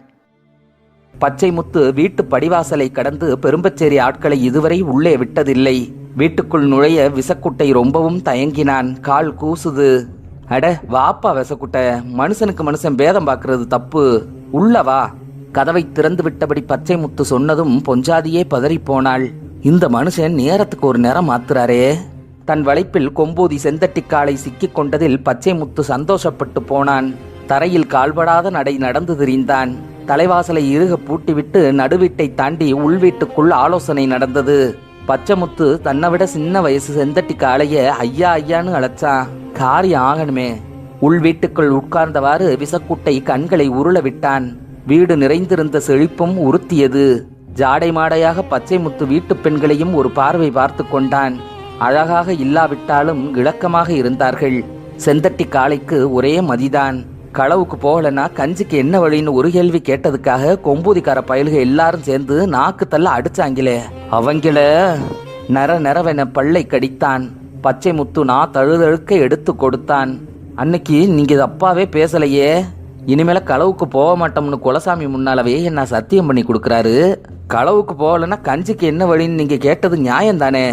பச்சை முத்து வீட்டு படிவாசலை கடந்து பெரும்பச்சேரி ஆட்களை இதுவரை உள்ளே விட்டதில்லை. வீட்டுக்குள் நுழைய விசக்குட்டை ரொம்பவும் தயங்கினான். கால் கூசுது. அட வாப்பா விசக்குட்டை, மனுஷனுக்கு மனுஷன் பேதம் பார்க்கறது தப்பு. உள்ளவா. கதவை திறந்து விட்டபடி பச்சை முத்து சொன்னதும் பொஞ்சாதியே பதறிப்போனாள். இந்த மனுஷன் நேரத்துக்கு ஒரு நேரம் மாத்துறாரே. தன் வளைப்பில் கொம்பூதி செந்தட்டிக்காலை சிக்கிக் கொண்டதில் பச்சை முத்து சந்தோஷப்பட்டு போனான். தரையில் கால்படாத நடை நடந்து திரிந்தான். தலைவாசலை இறுக பூட்டிவிட்டு நடுவீட்டை தாண்டி உள்வீட்டுக்குள் ஆலோசனை நடந்தது. பச்சைமுத்து தன்னை விட சின்ன வயசு செந்தட்டிக்காலைய ஐயா ஐயான்னு அழைச்சான். காரியம் ஆகணுமே. உள்வீட்டுக்குள் உட்கார்ந்தவாறு விசக்குட்டை கண்களை உருள விட்டான். வீடு நிறைந்திருந்த செழிப்பும் உறுத்தியது. ஜாடை மாடையாக பச்சை முத்து வீட்டு பெண்களையும் ஒரு பார்வை பார்த்து கொண்டான். அழகாக இல்லாவிட்டாலும் இளக்கமாக இருந்தார்கள். செந்தட்டி காளைக்கு ஒரே மதிதான். களவுக்கு போகலன்னா கஞ்சிக்கு என்ன வழின்னு ஒரு கேள்வி கேட்டதுக்காக கொம்பூதிக்கார பயலுக எல்லாரும் சேர்ந்து நாக்கு தள்ள அடிச்சாங்களே, அவங்கள நர நரவென பல்லை கடித்தான். பச்சை முத்து நான் தழுதழுக்க எடுத்து கொடுத்தான். அன்னைக்கு நீங்க அப்பாவே பேசலையே. இனிமேல களவுக்கு போக மாட்டோம்னு குலசாமி முன்னாலவே என்ன சத்தியம் பண்ணி கொடுக்கறாரு. களவுக்கு போகலன்னா கஞ்சிக்கு என்ன வழின்னு நீங்க கேட்டது நியாயம் தானே.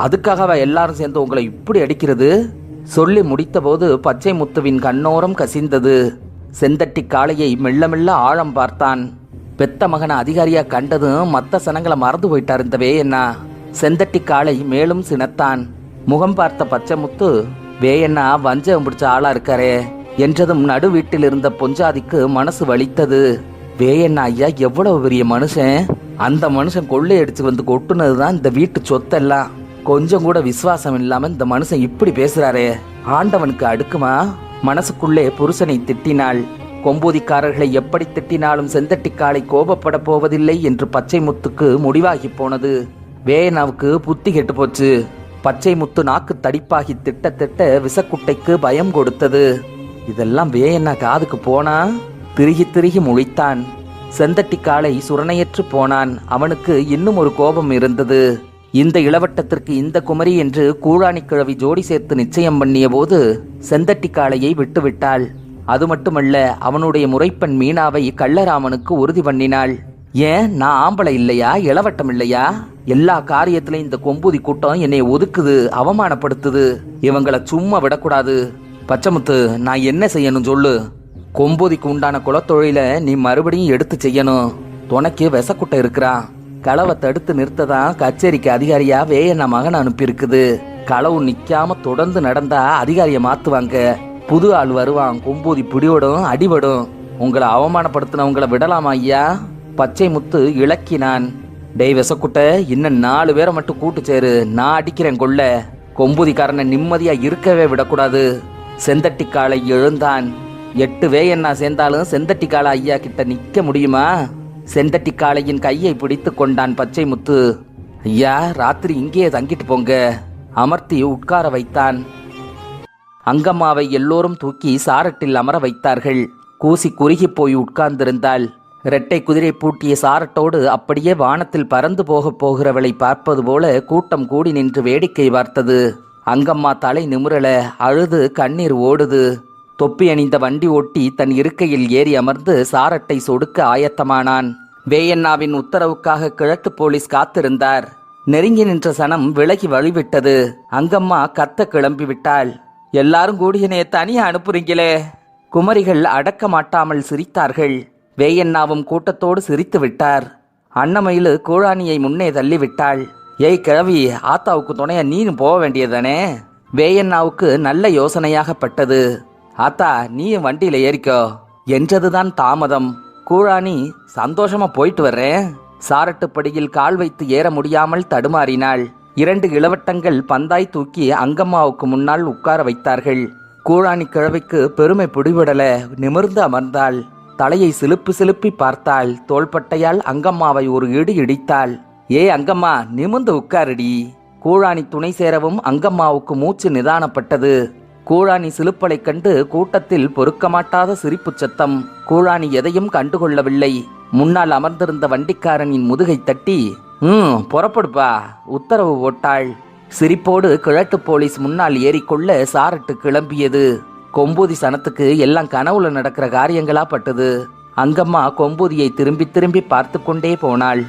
அதுக்காகவா எல்லாரும் சேர்ந்து உங்களை இப்படி அடிக்கிறது? சொல்லி முடித்த போது பச்சை முத்துவின் கண்ணோரம் கசிந்தது. செந்தட்டி காளையை மெல்ல மெல்ல ஆழம் பார்த்தான். பெத்த மகனை அதிகாரியா கண்டதும் மத்த சனங்களை மறந்து போயிட்டார் இந்த வேயண்ணா. செந்தட்டி காளை மேலும் சினத்தான். முகம் பார்த்த பச்சை முத்து, வேயண்ணா வஞ்சம் பிடிச்ச ஆளா இருக்காரே என்றதும் நடு வீட்டில் இருந்த பொஞ்சாதிக்கு மனசு வலித்தது. வேயண்ணா ஐயா எவ்வளவு பெரிய மனுஷன். அந்த மனுஷன் கொள்ளையடிச்சு வந்து கொட்டுனதுதான் இந்த வீட்டு சொத்தெல்லாம். கொஞ்சம் கூட விசுவாசம் இல்லாம இந்த மனுஷன் இப்படி பேசுறாரே, ஆண்டவனுக்கு அடுக்குமா? மனசுக்குள்ளே புருஷனை திட்டினாள். கொம்பூதிக்காரர்களை எப்படி திட்டினாலும் செந்தட்டிக்காலை கோபப்பட போவதில்லை என்று பச்சை முத்துக்கு முடிவாகி போனது. வேயண்ணாவுக்கு புத்தி கெட்டு போச்சு. பச்சை முத்து நாக்கு தடிப்பாகி திட்ட திட்ட விசக்குட்டைக்கு பயம் கொடுத்தது. இதெல்லாம் வேயண்ணா காதுக்கு போனா? திருகி திருகி முழித்தான். செந்தட்டிக்காலை சுரணையற்று போனான். அவனுக்கு இன்னும் ஒரு கோபம் இருந்தது. இந்த இளவட்டத்திற்கு இந்த குமரி என்று கூழாணி கிழவி ஜோடி சேர்த்து நிச்சயம் பண்ணிய போது செந்தட்டிக்காளையை விட்டுவிட்டாள். அது மட்டுமல்ல, அவனுடைய முறைப்பெண் மீனாவை கள்ளராமனுக்கு உறுதி பண்ணினாள். ஏன், நான் ஆம்பளை இல்லையா, இளவட்டம் இல்லையா? எல்லா காரியத்திலையும் இந்த கொம்பூதி கூட்டம் என்னை ஒதுக்குது, அவமானப்படுத்துது. இவங்களை சும்மா விடக்கூடாது. பச்சைமுத்து, நான் என்ன செய்யணும் சொல்லு. கொம்பூதிக்கு உண்டான குலத்தொழில நீ மறுபடியும் எடுத்து செய்யணும். துணைக்கு விசக்குட்டை இருக்கிறான். களவை தடுத்து நிறுத்ததான் கச்சேரிக்கு அதிகாரியா வேயண்ணா மகன் அனுப்பியிருக்குது. களவு நிக்காம தொடர்ந்து நடந்தா அதிகாரியை மாத்துவாங்க. புது ஆள் வருவான், கொம்பூதி பிடிபடும், அடிபடும். உங்களை அவமானப்படுத்தினவங்களை விடலாமா ஐயா? பச்சை முத்து இலக்கினான். டேய் விசக்குட்டை, இன்னும் 4 பேரை மட்டும் கூட்டு சேரு, நான் அடிக்கிறேன் கொள்ள. கொம்பூதிக்காரனை நிம்மதியா இருக்கவே விடக்கூடாது. செந்தட்டிக்காலை எழுந்தான். 8 வேயண்ணா சேர்ந்தாலும் செந்தட்டிக்கால ஐயா கிட்ட நிக்க முடியுமா? செந்தட்டிக்காளையின் கையை பிடித்து கொண்டான் பச்சை முத்து. ஐயா, ராத்திரி இங்கேயே தங்கிட்டு போங்க. அமர்த்தி உட்கார வைத்தான். அங்கம்மாவை எல்லோரும் தூக்கி சாரட்டில் அமர வைத்தார்கள். கூசி குறுகி போய் உட்கார்ந்திருந்தாள். இரட்டை குதிரை பூட்டிய சாரட்டோடு அப்படியே வானத்தில் பறந்து போகிறவளை பார்ப்பது போல கூட்டம் கூடி நின்று வேடிக்கை பார்த்தது. அங்கம்மா தலை நிமிரல, அழுது கண்ணீர் ஓடுது. தொப்பி அணிந்த வண்டி ஓட்டி தன் இருக்கையில் ஏறி அமர்ந்து சாரட்டை சொடுக்க ஆயத்தமானான். வேயண்ணாவின் உத்தரவுக்காக கிழக்கு போலீஸ் காத்திருந்தார். நெருங்கி நின்ற சனம் விலகி வழிவிட்டது. அங்கம்மா கத்த கிளம்பி விட்டாள். எல்லாரும் கூடியனே தனியா அனுப்புறீங்களே. குமரிகள் அடக்க மாட்டாமல் சிரித்தார்கள். வேயண்ணாவும் கூட்டத்தோடு சிரித்து விட்டார். அன்னமயிலு கூழானியை முன்னே தள்ளிவிட்டாள். ஏய் கிழவி, ஆத்தாவுக்கு துணைய நீனு போக வேண்டியதானே? வேயண்ணாவுக்கு நல்ல யோசனையாகப்பட்டது. ஆத்தா, நீயும் வண்டியில ஏறிக்கோ என்றதுதான் தாமதம். கூழானி, சந்தோஷமா போயிட்டு வர்றேன். சாரட்டுப்படியில் கால் வைத்து ஏற முடியாமல் தடுமாறினாள். 2 இளவட்டங்கள் பந்தாய் தூக்கி அங்கம்மாவுக்கு முன்னால் உட்கார வைத்தார்கள். கூழானி கிழவிக்கு பெருமை பிடிபடல, நிமிர்ந்து அமர்ந்தாள். தலையை சிலுப்பி பார்த்தாள். தோள்பட்டையால் அங்கம்மாவை ஒரு இடி இடித்தாள். ஏ அங்கம்மா, நிமிர்ந்து உட்காரடி. கூழானி துணை சேரவும் அங்கம்மாவுக்கு மூச்சு நிதானப்பட்டது. கூழானி சிலுப்பலை கண்டு கூட்டத்தில் பொறுக்கமாட்டாத சிரிப்பு சத்தம். கூழானி எதையும் கண்டுகொள்ளவில்லை. முன்னால் அமர்ந்திருந்த வண்டிக்காரனின் முதுகை தட்டி புறப்படுப்பா உத்தரவு போட்டாள். சிரிப்போடு கிழக்கு போலீஸ் முன்னால் ஏறிக்கொள்ள சாரட்டு கிளம்பியது. கொம்பூதி சனத்துக்கு எல்லாம் கனவுல நடக்கிற காரியங்களா பட்டது. அங்கம்மா கொம்பூதியை திரும்பி திரும்பி பார்த்து கொண்டே போனாள்.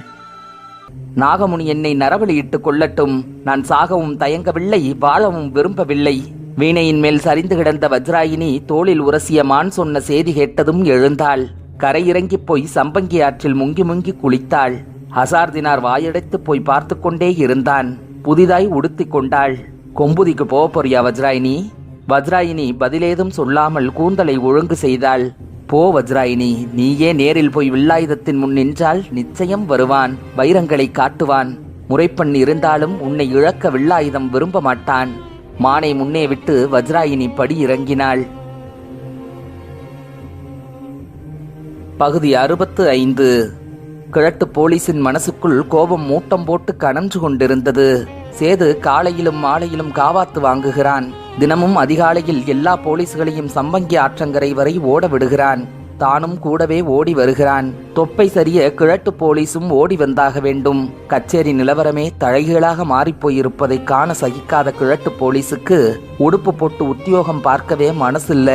நாகமுனி என்னை நரபலியிட்டு கொள்ளட்டும். நான் சாகவும் தயங்கவில்லை, வாழவும் விரும்பவில்லை. வீணையின் மேல் சரிந்து கிடந்த வஜ்ராயினி தோளில் உரசிய மான் சொன்ன செய்தி கேட்டதும் எழுந்தாள். கரையிறங்கி போய் சம்பங்கி ஆற்றில் முங்கி முங்கி குளித்தாள். ஹசார்தினார் வாயடைத்து போய் பார்த்து கொண்டே இருந்தான். புதிதாய் உடுத்தி கொண்டாள். கொம்புதிக்கு போக போறியா வஜ்ராயினி? வஜ்ராயினி பதிலேதும் சொல்லாமல் கூந்தலை ஒழுங்கு செய்தாள். போ வஜ்ராயினி, நீயே நேரில் போய் வில்லாயுதத்தின் முன் நின்றால் நிச்சயம் வருவான், வைரங்களை காட்டுவான். முறைப்பெண் இருந்தாலும் உன்னை இழக்க வில்லாயுதம் விரும்ப மாட்டான். மானை முன்னே விட்டு வஜ்ராயினி படி இறங்கினாள். பகுதி 65. கிழட்டு போலீசின் மனசுக்குள் கோபம் மூட்டம் போட்டு கனன்று கொண்டிருந்தது. சேது காலையிலும் மாலையிலும் காவாத்து வாங்குகிறான். தினமும் அதிகாலையில் எல்லா போலீஸ்களையும் சம்பங்கி ஆற்றங்கரை வரை ஓட விடுகிறான். தானும் கூடவே ஓடி வருகிறான். தொப்பை சரிய கிழட்டு போலீசும் ஓடி வந்தாக வேண்டும். கச்சேரி நிலவரமே தழைகளாக மாறிப்போயிருப்பதை காண சகிக்காத கிழட்டு போலீஸுக்கு உடுப்பு போட்டு உத்தியோகம் பார்க்கவே மனசில்ல.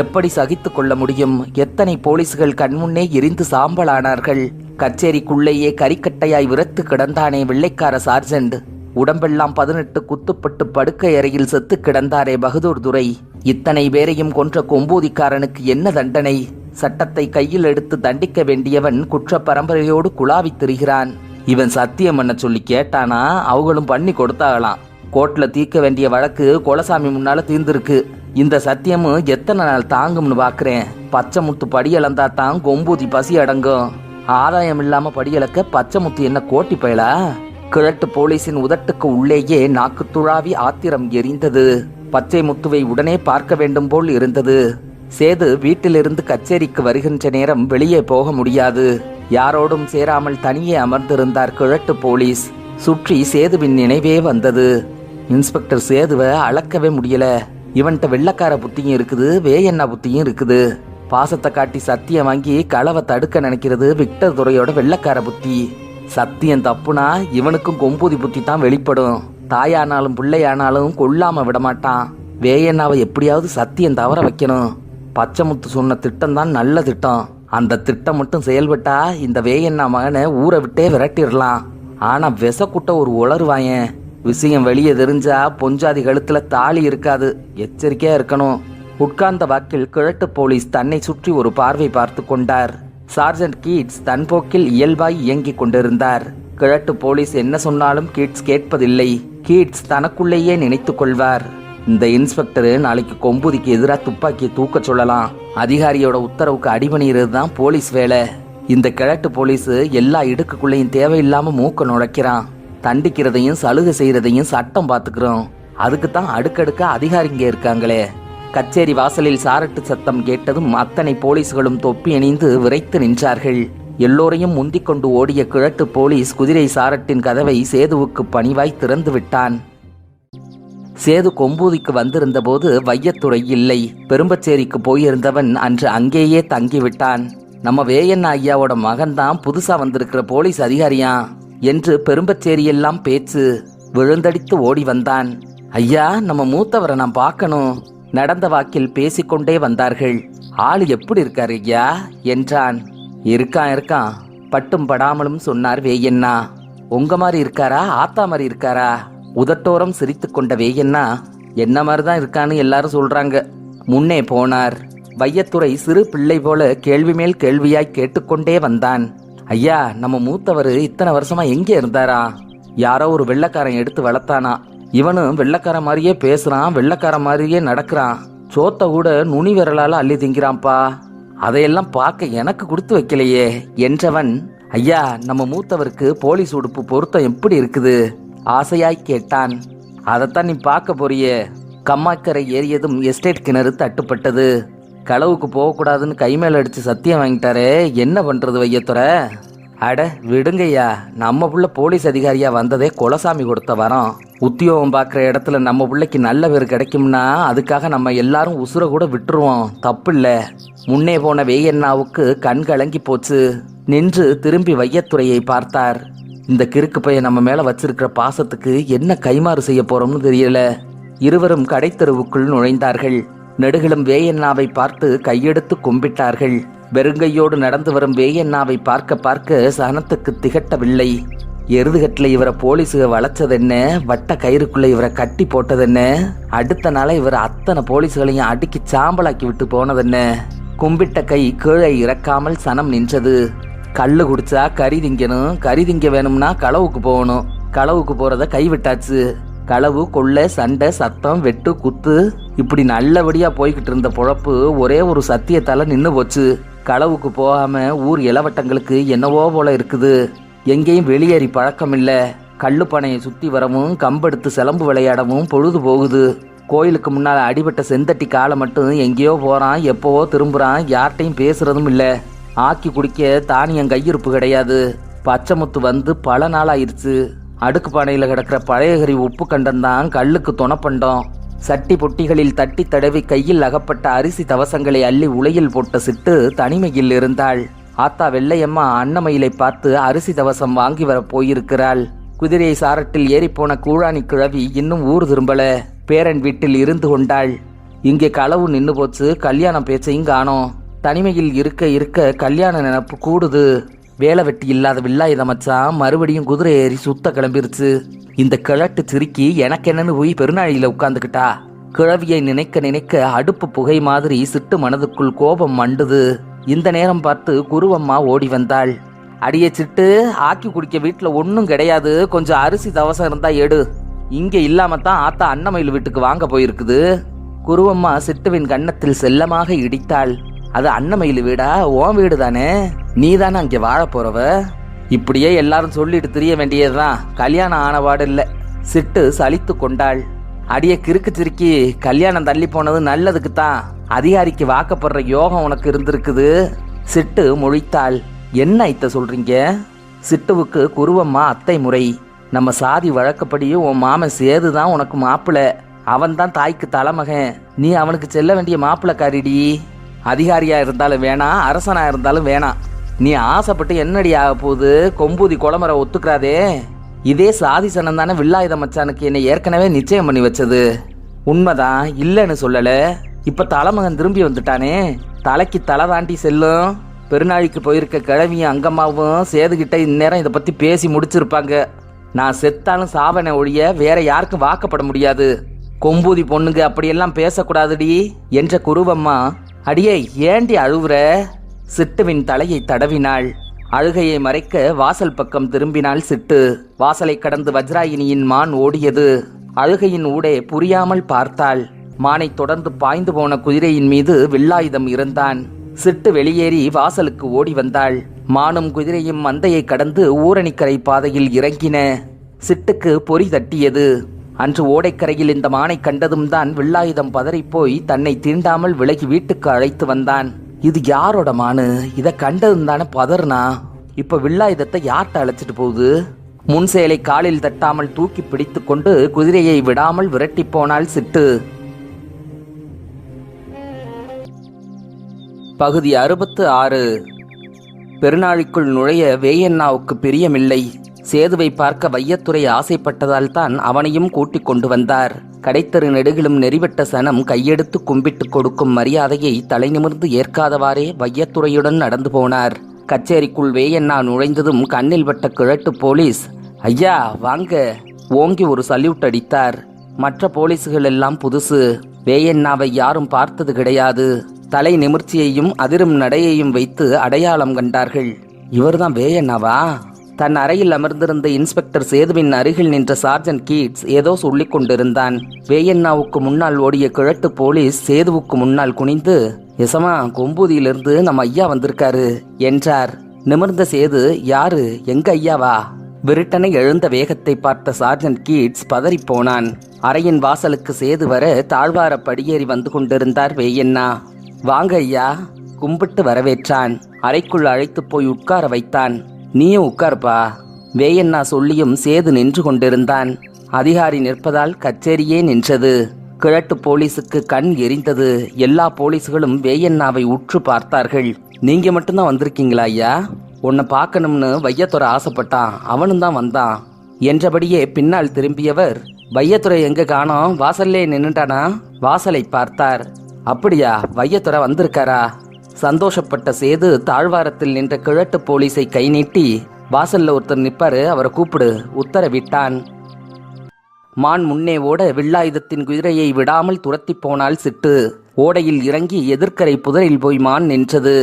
எப்படி சகித்து கொள்ள முடியும்? எத்தனை போலீஸ்கள் கண்முன்னே எரிந்து சாம்பலானார்கள். கச்சேரிக்குள்ளேயே கரிக்கட்டையாய் விரத்து கிடந்தானே வெள்ளைக்கார சார்ஜென்ட். உடம்பெல்லாம் 18 குத்துப்பட்டு படுக்கை அறையில் செத்து கிடந்தாரே பகதூர் துரை. இத்தனை பேரையும் கொன்ற கொம்பூதிக்காரனுக்கு என்ன தண்டனை? சட்டத்தை கையில் எடுத்து தண்டிக்க வேண்டியவன் குற்ற பரம்பரையோடு குழாவித் திரிகிறான். இவன் சத்தியம் பண்ண சொல்லி கேட்டானா அவங்களும் பண்ணி கொடுத்தாகலாம். கோர்ட்ல தீர்க்க வேண்டிய வழக்கு கொலசாமி முன்னால தீர்ந்திருக்கு. இந்த சத்தியமும் எத்தனை நாள் தாங்கும்னு பாக்குறேன். பச்சை முத்து படியளந்தா தான் கொம்பூதி பசி அடங்கும். ஆதாயம் இல்லாம படியளக்க பச்சை முத்து என்ன கோட்டி பயலா? கிழட்டு போலீசின் உதட்டுக்கு உள்ளேயே நாக்கு துழாவி ஆத்திரம் எரிந்தது. பச்சை முத்துவை உடனே பார்க்க வேண்டும் போல் இருந்தது. சேது வீட்டிலிருந்து கச்சேரிக்கு வருகின்ற நேரம் வெளியே போக முடியாது. யாரோடும் சேராமல் தனியே அமர்ந்திருந்தார் கிழட்டு போலீஸ். சுற்றி சேதுவின் நினைவே வந்தது. இன்ஸ்பெக்டர் சேதுவை அளக்கவே முடியல. இவன்கிட்ட வெள்ளக்கார புத்தியும் இருக்குது, வேயண்ணா புத்தியும் இருக்குது. பாசத்தை காட்டி சத்தியம் வாங்கி களவை தடுக்க நினைக்கிறது விக்டர் துரையோட வெள்ளக்கார புத்தி. சத்தியம் தப்புனா இவனுக்கும் கொம்பூதி புத்தி தான் வெளிப்படும். தாயானாலும் பிள்ளையானாலும் கொல்லாம விடமாட்டான். வேயண்ணாவை எப்படியாவது சத்தியம் தவற வைக்கணும். பச்சைமுத்து சொன்ன திட்டம் தான் நல்ல திட்டம். அந்த திட்டம் மட்டும் செயல்பட்டா இந்த வேயண்ணா மகனை ஊரை விட்டே விரட்டிடலாம். ஆனா விசக்குட்ட ஒரு உளறுவாயன். விஷயம் வெளியே தெரிஞ்சா பொஞ்சாதி கழுத்துல தாலி இருக்காது. எச்சரிக்கையா இருக்கணும். உட்கார்ந்த வாக்கில் கிழட்டு போலீஸ் தன்னை சுற்றி ஒரு பார்வை பார்த்து கொண்டார். சார்ஜென்ட் கீட்ஸ் தன் போக்கில் இயல்பாய் இயங்கிக் கொண்டிருந்தார். கிழட்டு போலீஸ் என்ன சொன்னாலும் கீட்ஸ் கேட்பதில்லை. கீட்ஸ் தனக்குள்ளேயே நினைத்துக் கொள்வார், இந்த இன்ஸ்பெக்டர் நாளைக்கு கொம்புதிக்கு எதிராக துப்பாக்கியை தூக்க சொல்லலாம். அதிகாரியோட உத்தரவுக்கு அடிபணிகிறது தான் போலீஸ் வேலை. இந்த கிழட்டு போலீஸ் எல்லா இடுக்குள்ளேயும் தேவையில்லாம மூக்க நுழைக்கிறான். தண்டிக்கிறதையும் சலுகை செய்யறதையும் சட்டம் பார்த்துக்கிறோம். அதுக்கு தான் அடுக்கடுக்க அதிகாரிங்க இருக்காங்களே. கச்சேரி வாசலில் சாரட்டு சத்தம் கேட்டதும் அத்தனை போலீஸ்களும் தொப்பி அணிந்து விரைத்து நின்றார்கள். எல்லோரையும் முந்திக் கொண்டு ஓடிய கிழட்டு போலீஸ் குதிரை சாரட்டின் கதவை சேதுவுக்கு பணிவாய் திறந்து விட்டான். சேது கொம்பூதிக்கு வந்திருந்த போது வையத்துறை இல்லை. பெரும்பச்சேரிக்கு போயிருந்தவன் அன்று அங்கேயே தங்கிவிட்டான். நம்ம வேயண்ணா ஐயாவோட மகன்தான் புதுசா வந்திருக்கிற போலீஸ் அதிகாரியா என்று பெரும்பச்சேரியெல்லாம் பேச்சு. விழுந்தடித்து ஓடி வந்தான். ஐயா, நம்ம மூத்தவரை நான் பார்க்கணும். நடந்த வாக்கில் பேசிக்கொண்டே வந்தார்கள். ஆளு எப்படி இருக்காரு ஐயா என்றான். இருக்கான் பட்டும் படாமலும் சொன்னார் வேயண்ணா. உங்க மாதிரி இருக்காரா, ஆத்தா மாதிரி இருக்காரா? உதட்டோரம் சிரித்து கொண்ட வேயண்ணா, என்ன மாதிரிதான் இருக்கான்னு எல்லாரும் சொல்றாங்க. முன்னே போனார். வையத்துறை சிறு பிள்ளை போல கேள்வி மேல் கேள்வியாய் கேட்டுக்கொண்டே வந்தான். ஐயா, நம்ம மூத்தவர் இத்தனை வருஷமா எங்கே இருந்தாரா? யாரோ ஒரு வெள்ளைக்காரன் எடுத்து வளர்த்தானா. இவனும் வெள்ளைக்கார மாதிரியே பேசுறான், வெள்ளைக்கார மாதிரியே நடக்கிறான். சோத்த கூட நுனி விரலால அள்ளி திங்கிறான்ப்பா. அதையெல்லாம் பார்க்க எனக்கு கொடுத்து வைக்கலையே என்றவன், ஐயா, நம்ம மூத்தவருக்கு போலீஸ் உடுப்பு பொருத்தம் எப்படி இருக்குது ஆசையாய் கேட்டான். அதைத்தான் நீ பார்க்க போறியே. கம்மாக்கரை ஏறியதும் எஸ்டேட் கிணறு தட்டுப்பட்டது. களவுக்கு போகக்கூடாதுன்னு கைமேல அடிச்சு சத்தியம் வாங்கிட்டாரே, என்ன பண்றது வையத்துறை? அட விடுங்கய்யா, நம்ம புள்ள போலீஸ் அதிகாரியா வந்ததே குலசாமி கொடுத்த வரோம். உத்தியோகம் பார்க்குற இடத்துல நம்ம பிள்ளைக்கு நல்ல பேர் கிடைக்கும்னா அதுக்காக நம்ம எல்லாரும் உசுர கூட விட்டுருவோம், தப்பு இல்லை. முன்னே போன வேயண்ணாவுக்கு கண் கலங்கி போச்சு. நின்று திரும்பி வையத்துறையை பார்த்தார். இந்த கிறுக்கு பையன் நம்ம மேல வச்சிருக்கிற பாசத்துக்கு என்ன கைமாறு செய்ய போறோம்னு தெரியல. இருவரும் கடைத்தெருவுக்குள் நுழைந்தார்கள். நெடுகிலும் வேயண்ணாவை பார்த்து கையெடுத்து கும்பிட்டார்கள். வெறுங்கையோடு நடந்து வரும் வேயண்ணாவை பார்க்க பார்க்க சனத்துக்கு திகட்டவில்லை. எருதுகட்டில் இவரை போலீஸுக வளைச்சதென்ன, வட்ட கயிறுக்குள்ள இவரை கட்டி போட்டதென்ன, அடுத்த நாள இவர் அத்தனை போலீஸ்களையும் அடுக்கி சாம்பலாக்கி விட்டு போனதென்ன. கும்பிட்ட கை கீழே இறக்காமல் சனம் நின்றது. கள்ளு குடிச்சா கறி திங்கணும், கறி திங்க வேணும்னா களவுக்கு போகணும். களவுக்கு போறத கைவிட்டாச்சு. களவு, கொள்ளை, சண்டை, சத்தம், வெட்டு, குத்து இப்படி நல்லபடியா போய்கிட்டு இருந்த பொழப்பு ஒரே ஒரு சத்தியத்தால நின்று போச்சு. களவுக்கு போகாம ஊர் இளவட்டங்களுக்கு என்னவோ போல இருக்குது. எங்கேயும் வெளியேறி பழக்கம் இல்ல. கள்ளு பனையை சுத்தி வரவும் கம்பெடுத்து சிலம்பு விளையாடவும் பொழுது போகுது. கோயிலுக்கு முன்னால் அடிபட்ட செந்தட்டி காலை மட்டும் எங்கேயோ போறான், எப்போவோ திரும்புறான், யார்கிட்டையும் பேசுறதும் இல்ல. ஆக்கி குடிக்க தானியம் கையிருப்பு கிடையாது. பச்சைமுத்து வந்து பல நாள் ஆயிருச்சு. அடுக்கு பானையில கிடக்கிற பழையகரி உப்பு கண்டந்தான் கல்லுக்கு துணப்பண்டோம். சட்டி பொட்டிகளில் தட்டி தடவி கையில் அகப்பட்ட அரிசி தவசங்களை அள்ளி உலையில் போட்ட சிட்டு தனிமையில் இருந்தாள். ஆத்தா வெள்ளையம்மா அன்னமயிலை பார்த்து அரிசி தவசம் வாங்கி வர போயிருக்கிறாள். குதிரை சாரட்டில் ஏறிப்போன கூழாணி கிழவி இன்னும் ஊர் திரும்பல. பேரன் வீட்டில் இருந்து கொண்டாள். இங்கே களவு நின்னு போச்சு, கல்யாணம் பேச்சையும் காணோம். தனிமையில் இருக்க இருக்க கல்யாண நினப்பு கூடுது. வேலை வெட்டி இல்லாத வில்லாயுத மச்சான் மறுபடியும் குதிரை ஏறி சுத்த கிளம்பிருச்சு. இந்த கிழட்டு சிரிக்கி எனக்கு என்னன்னு போய் பெருநாழியில உட்கார்ந்துக்கிட்டா. கிழவியை நினைக்க நினைக்க அடுப்பு புகை மாதிரி சிட்டு மனதுக்குள் கோபம் மண்டுது. இந்த நேரம் பார்த்து குருவம்மா ஓடி வந்தாள். அடியே சிட்டு, ஆக்கி குடிக்க வீட்டுல ஒன்னும் கிடையாது, கொஞ்சம் அரிசி தவசம் இருந்தா எடு. இங்க இல்லாமத்தான் ஆத்தா அன்னமயில் வீட்டுக்கு வாங்க போயிருக்குது. குருவம்மா சிட்டுவின் கன்னத்தில் செல்லமாக இடித்தாள். அது அன்னமயில் வீடா? ஓன் வீடு தானே, நீ தானே அங்கே வாழ போறவ. இப்படியே எல்லாரும் சொல்லிட்டு தெரிய வேண்டியதுதான், கல்யாணம் ஆனவாடு இல்ல. சிட்டு சலித்து கொண்டாள். அடிய கிறுக்கு சிரிக்கி, கல்யாணம் தள்ளி போனது நல்லதுக்குத்தான். அதிகாரிக்கு வாக்கப்படுற யோகம் உனக்கு இருந்திருக்குது. சிட்டு முழித்தாள். என்ன ஐத்த சொல்றீங்க? சிட்டுவுக்கு குருவம்மா அத்தை முறை. நம்ம சாதி வழக்கப்படியும் உன் மாமன் சேதுதான் உனக்கு மாப்பிள்ள. அவன்தான் தாய்க்கு தலைமகன். நீ அவனுக்கு செல்ல வேண்டிய மாப்பிள்ளக்காரிடி. அதிகாரியா இருந்தாலும் வேணாம், அரசனா இருந்தாலும் வேணாம். நீ ஆசைப்பட்டு என்னடி ஆக போகுது? கொம்பூதி குளமர ஒத்துக்கிறாதே. இதே சாதி சனம் தானே வில்லாயுத மச்சானுக்கு என்னை ஏற்கனவே நிச்சயம் பண்ணி வச்சது. உண்மைதான், இல்லைன்னு சொல்லல. இப்ப தலைமகன் திரும்பி வந்துட்டானே, தலைக்கு தலை தாண்டி செல்லும். பெருநாளைக்கு போயிருக்க கிழவியும் அங்கம்மாவும் சேதுகிட்ட இந்நேரம் இதை பத்தி பேசி முடிச்சிருப்பாங்க. நான் செத்தாலும் சாவனை ஒழிய வேற யாருக்கும் வாக்கப்பட முடியாது. கொம்பூதி பொண்ணுங்க அப்படியெல்லாம் பேசக்கூடாதுடி என்ற குருவம்மா, அடியே ஏண்டி அழுவுற? சிட்டுவின் தலையை தடவினாள். அழுகையை மறைக்க வாசல் பக்கம் திரும்பினாள் சிட்டு. வாசலை கடந்து வஜ்ராயினியின் மான் ஓடியது. அழுகையின் ஊடே புரியாமல் பார்த்தாள். மானை தொடர்ந்து பாய்ந்து போன குதிரையின் மீது வில்லாயுதம் இருந்தான். சிட்டு வெளியேறி வாசலுக்கு ஓடி வந்தாள். மானும் குதிரையும் மந்தையை கடந்து ஊரணிக்கரை பாதையில் இறங்கின. சிட்டுக்கு பொறி தட்டியது. அன்று ஓடைக்கரையில் இந்த மானை கண்டதும் தான் வில்லாயுதம் பதறிப்போய் தன்னை தீண்டாமல் விலகி வீட்டுக்கு அழைத்து வந்தான். இது யாரோட மானு? இதை கண்டதும் தானே பதறுனா. இப்ப வில்லாயுதத்தை யார்கிட்ட அழைச்சிட்டு போகுது? முன் சேலை காலில் தட்டாமல் தூக்கி பிடித்து கொண்டு குதிரையை விடாமல் விரட்டி போனாள் சிட்டு. பகுதி 66. பெருநாளைக்குள் நுழைய வேயண்ணாவுக்கு பிரியமில்லை. சேதுவை பார்க்க வையத்துறை ஆசைப்பட்டதால் தான் அவனையும் கூட்டிக் கொண்டு வந்தார். கடைத்தரு நெடுகிலும் நெறிவட்ட சனம் கையெடுத்து கும்பிட்டு கொடுக்கும் மரியாதையை தலை நிமிர்ந்து ஏற்காதவாறே வையத்துறையுடன் நடந்து போனார். கச்சேரிக்குள் வேயண்ணா நுழைந்ததும் கண்ணில் பட்ட கிழட்டு போலீஸ், ஐயா வாங்க, ஓங்கி ஒரு சல்யூட் அடித்தார். மற்ற போலீஸுகள் எல்லாம் புதுசு. வேயண்ணாவை யாரும் பார்த்தது கிடையாது. தலை நிமிர்ச்சியையும் அதிரும் நடையையும் வைத்து அடையாளம் கண்டார்கள். இவர்தான் வேயண்ணாவா? தன் அறையில் அமர்ந்திருந்த இன்ஸ்பெக்டர் சேதுவின் அருகில் நின்ற சார்ஜன்ட் கீட்ஸ் ஏதோ சொல்லிக் கொண்டிருந்தான். வேயண்ணாவுக்கு முன்னால் ஓடிய கிழட்டு போலீஸ் சேதுவுக்கு முன்னால் குனிந்து, எசமா, கொம்பூதியிலிருந்து நம்ம ஐயா வந்திருக்காரு என்றார். நிமிர்ந்த சேது, யாரு, எங்க ஐயாவா? விருட்டனை எழுந்த வேகத்தை பார்த்த சார்ஜன்ட் கீட்ஸ் பதறிப்போனான். அறையின் வாசலுக்கு சேது வர தாழ்வார படியேறி வந்து கொண்டிருந்தார் வேயண்ணா. வாங்க ஐயா, கும்பிட்டு வரவேற்றான். அறைக்குள் அழைத்து போய் உட்கார வைத்தான். நீயும் உட்கார்ப்பா. வேயண்ணா சொல்லியும் சேது நின்று கொண்டிருந்தான். அதிகாரி நிற்பதால் கச்சேரியே நின்றது. கிழட்டு போலீஸுக்கு கண் எரிந்தது. எல்லா போலீஸ்களும் வேயண்ணாவை உற்று பார்த்தார்கள். நீங்க மட்டும்தான் வந்திருக்கீங்களா ஐயா? உன்னை பார்க்கணும்னு வையத்துறை ஆசைப்பட்டான், அவனும் தான் வந்தான் என்றபடியே பின்னால் திரும்பியவர், வையத்துறை எங்க காணோம், வாசல்லே நின்னுட்டானா? வாசலை பார்த்தார். அப்படியா, வையத்துறை வந்திருக்காரா? சந்தோஷப்பட்ட சேது தாழ்வாரத்தில் நின்ற கிழட்டு போலீஸை கை நீட்டி, வாசல்ல ஒருத்தர் நிப்பாரு, அவரை கூப்பிடு உத்தரவிட்டான். மான் முன்னே ஓட வில்லாயுதத்தின் குதிரையை விடாமல் துரத்தி போனாள் சிட்டு. ஓடையில் இறங்கி எதிர்க்கரை புதரில் போய் மான் நின்றது.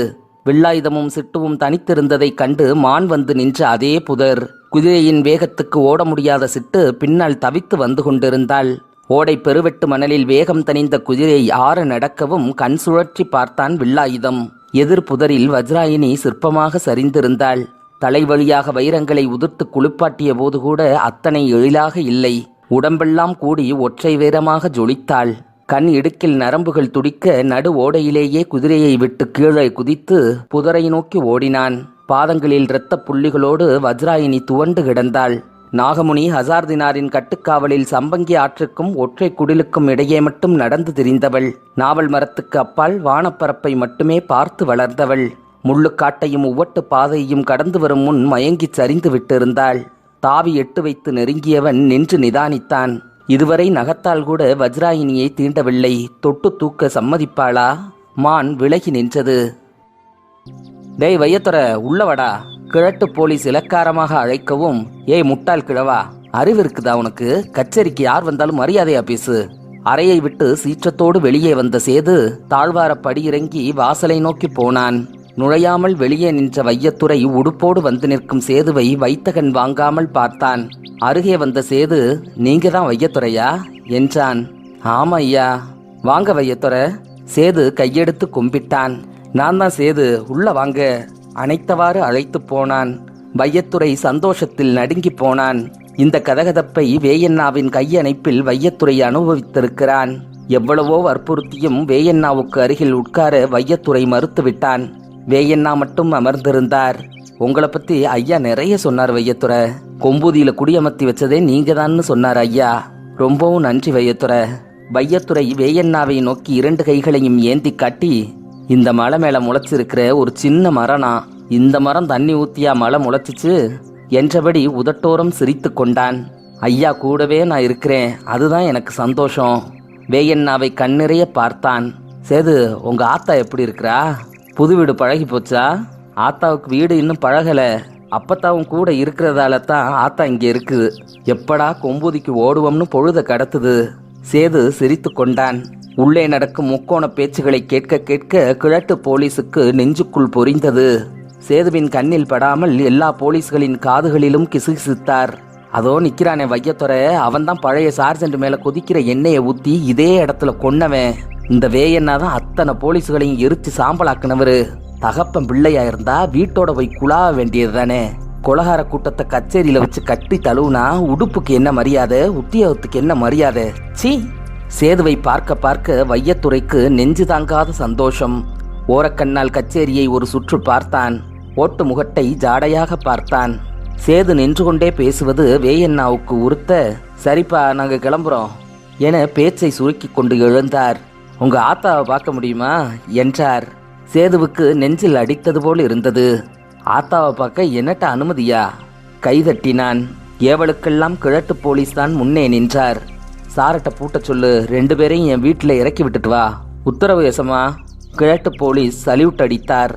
வில்லாயுதமும் சிட்டுவும் தனித்திருந்ததை கண்டு மான் வந்து நின்ற அதே புதர். குதிரையின் வேகத்துக்கு ஓட முடியாத சிட்டு பின்னால் தவித்து வந்து கொண்டிருந்தாள். ஓடை பெருவெட்டு மணலில் வேகம் தணிந்த குதிரை ஆற நடக்கவும் கண் சுழற்றி பார்த்தான் வில்லாயுதம். எதிர் புதரில் வஜ்ராயினி சிற்பமாக சரிந்திருந்தாள். தலை வழியாக வைரங்களை உதிர்த்து குளிப்பாட்டிய போது கூட அத்தனை எழிலாக இல்லை. உடம்பெல்லாம் கூடி ஒற்றை வேரமாக ஜொலித்தாள். கண் இடுக்கில் நரம்புகள் துடிக்க நடு ஓடையிலேயே குதிரையை விட்டு கீழே குதித்து புதரை நோக்கி ஓடினான். பாதங்களில் இரத்த புள்ளிகளோடு வஜ்ராயினி துவண்டு கிடந்தாள். நாகமுனி ஹசார்தினாரின் கட்டுக்காவலில் சம்பங்கி ஆற்றுக்கும் ஒற்றை குடிலுக்கும் இடையே மட்டும் நடந்து திரிந்தவள். நாவல் மரத்துக்கு அப்பால் வானப்பரப்பை மட்டுமே பார்த்து வளர்ந்தவள். முள்ளுக்காட்டையும் உவட்டு பாதையையும் கடந்து வரும் முன் மயங்கிச் சரிந்து விட்டிருந்தாள். தாவி எட்டு வைத்து நெருங்கியவன் நின்று நிதானித்தான். இதுவரை நகத்தால் கூட வஜ்ராயினியை தீண்டவில்லை. தொட்டு தூக்க சம்மதிப்பாளா? மான் விலகி நின்றது. டேய் வையத்துற, உள்ளவடா. கிழட்டு போலீஸ் இலக்காரமாக அழைக்கவும், ஏய் முட்டாள் கிழவா, அறிவு இருக்குதா உனக்கு? கச்சேரிக்கு யார் வந்தாலும் மரியாதையா பேசு. அறையை விட்டு சீற்றத்தோடு வெளியே வந்த சேது தாழ்வார படியிறங்கி வாசலை நோக்கி போனான். நுழையாமல் வெளியே நின்ற வையத்துறை உடுப்போடு வந்து நிற்கும் சேதுவை வைத்தகன் வாங்காமல் பார்த்தான். அருகே வந்த சேது, நீங்க தான் வையத்துறையா என்றான். ஆமா ஐயா. வாங்க வையத்துறை. சேது கையெடுத்து கும்பிட்டான். நான் தான் சேது, உள்ள வாங்க அனைத்தவாறு அழைத்து போனான். வையத்துறை சந்தோஷத்தில் நடுங்கி போனான். இந்த கதகதப்பை வேயண்ணாவின் கையணைப்பில் வையத்துறை அனுபவித்திருக்கிறான். எவ்வளவோ வற்புறுத்தியும் வேயண்ணாவுக்கு அருகில் உட்கார வையத்துறை மறுத்துவிட்டான். வேயண்ணா மட்டும் அமர்ந்திருந்தார். உங்களை பத்தி ஐயா நிறைய சொன்னார் வையத்துறை. கொம்பூதியில குடியமர்த்தி வச்சதே நீங்க தான்னு சொன்னார் ஐயா. ரொம்பவும் நன்றி வையத்துறை. வையத்துறை வேயண்ணாவை நோக்கி இரண்டு கைகளையும் ஏந்தி காட்டி, இந்த மலை மேல முளைச்சிருக்கிற ஒரு சின்ன மரனா, இந்த மரம் தண்ணி ஊத்தியா மலை முளைச்சிச்சு என்றபடி உதட்டோரம் சிரித்து கொண்டான். ஐயா கூடவே நான் இருக்கிறேன், அதுதான் எனக்கு சந்தோஷம். வேயண்ணாவை கண்ணிறைய பார்த்தான். சேது, உங்க ஆத்தா எப்படி இருக்கிறா? புது வீடு பழகி போச்சா? ஆத்தாவுக்கு வீடு இன்னும் பழகல. அப்பத்தாவும் கூட இருக்கிறதால தான் ஆத்தா இங்க இருக்குது. எப்படா கொம்பூதிக்கு ஓடுவோம்னு பொழுத கடத்துது. சேது சிரித்து கொண்டான். உள்ளே நடக்கும் முக்கோண பேச்சுகளை கேட்க கேட்க கிழட்டு போலீஸுக்கு நெஞ்சுக்குள் பொரிந்தது. சேதுவின் கண்ணில் படாமல் எல்லா போலீஸ்களின் காதுகளிலும் கிசுகிசுத்தார். அதோ நிக்கிறானே வையத்துறை, அவன்தான் பழைய சார்ஜென்ட் மேல கொதிக்கிற எண்ணெயை ஊத்தி இதே இடத்துல கொன்னவன். இந்த வேயன்னா தான் அத்தனை போலீஸ்களையும் எரிச்சு சாம்பலாக்குனவரு. தகப்பன் பிள்ளையா இருந்தா வீட்டோட போய் குழாவ வேண்டியது தானே. கொலகார கூட்டத்தை கச்சேரியில வச்சு கட்டி தழுவுனா உடுப்புக்கு என்ன மரியாதை, உத்தியோகத்துக்கு என்ன மரியாதை? சீ! சேதுவை பார்க்க பார்க்க வையத்துறைக்கு நெஞ்சு தாங்காத சந்தோஷம். ஓரக்கண்ணால் கச்சேரியை ஒரு சுற்று பார்த்தான். ஓட்டு முகட்டை ஜாடையாக பார்த்தான். சேது நின்று கொண்டே பேசுவது வேயண்ணாவுக்கு உறுத்த, சரிப்பா நாங்க கிளம்புறோம் என பேச்சை சுருக்கி கொண்டு எழுந்தார். உங்க ஆத்தாவை பார்க்க முடியுமா என்றார். சேதுவுக்கு நெஞ்சில் அடித்தது போல் இருந்தது. ஆத்தாவை பார்க்க என்னட்ட அனுமதியா? கைதட்டினான். ஏவலுக்கெல்லாம் கிழட்டு போலீஸ் தான் முன்னே நின்றார். சாரட்ட பூட்ட சொல்லு, 2 பேரையும் என் வீட்டில் இறக்கி விட்டுட்டு வா. உத்தரவு எசமா. கிழட்டு போலீஸ் சல்யூட் அடித்தார்.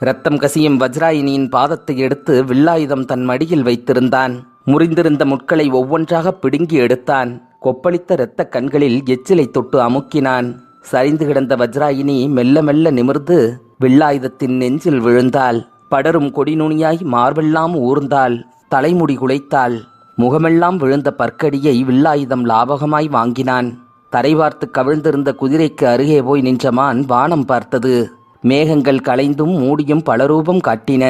ரத்தம் கசியும் வஜ்ராயினியின் பாதத்தை எடுத்து வில்லாயுதம் தன் மடியில் வைத்திருந்தான். முறிந்திருந்த முட்களை ஒவ்வொன்றாக பிடுங்கி எடுத்தான். கொப்பளித்த இரத்த கண்களில் எச்சிலை தொட்டு அமுக்கினான். சரிந்து கிடந்த வஜ்ராயினி மெல்ல மெல்ல நிமிர்ந்து வில்லாயுதத்தின் நெஞ்சில் விழுந்தாள். படரும் கொடிநுனியாய் மார்பெல்லாம் ஊர்ந்தாள். தலைமுடி குலைத்தாள். முகமெல்லாம் விழுந்த பற்கடியை வில்லாயுதம் லாபகமாய் வாங்கினான். தரை பார்த்து கவிழ்ந்திருந்த குதிரைக்கு அருகே போய் நின்ற மான் வானம் பார்த்தது. மேகங்கள் கலைந்தும் மூடியும் பலரூபம் காட்டின.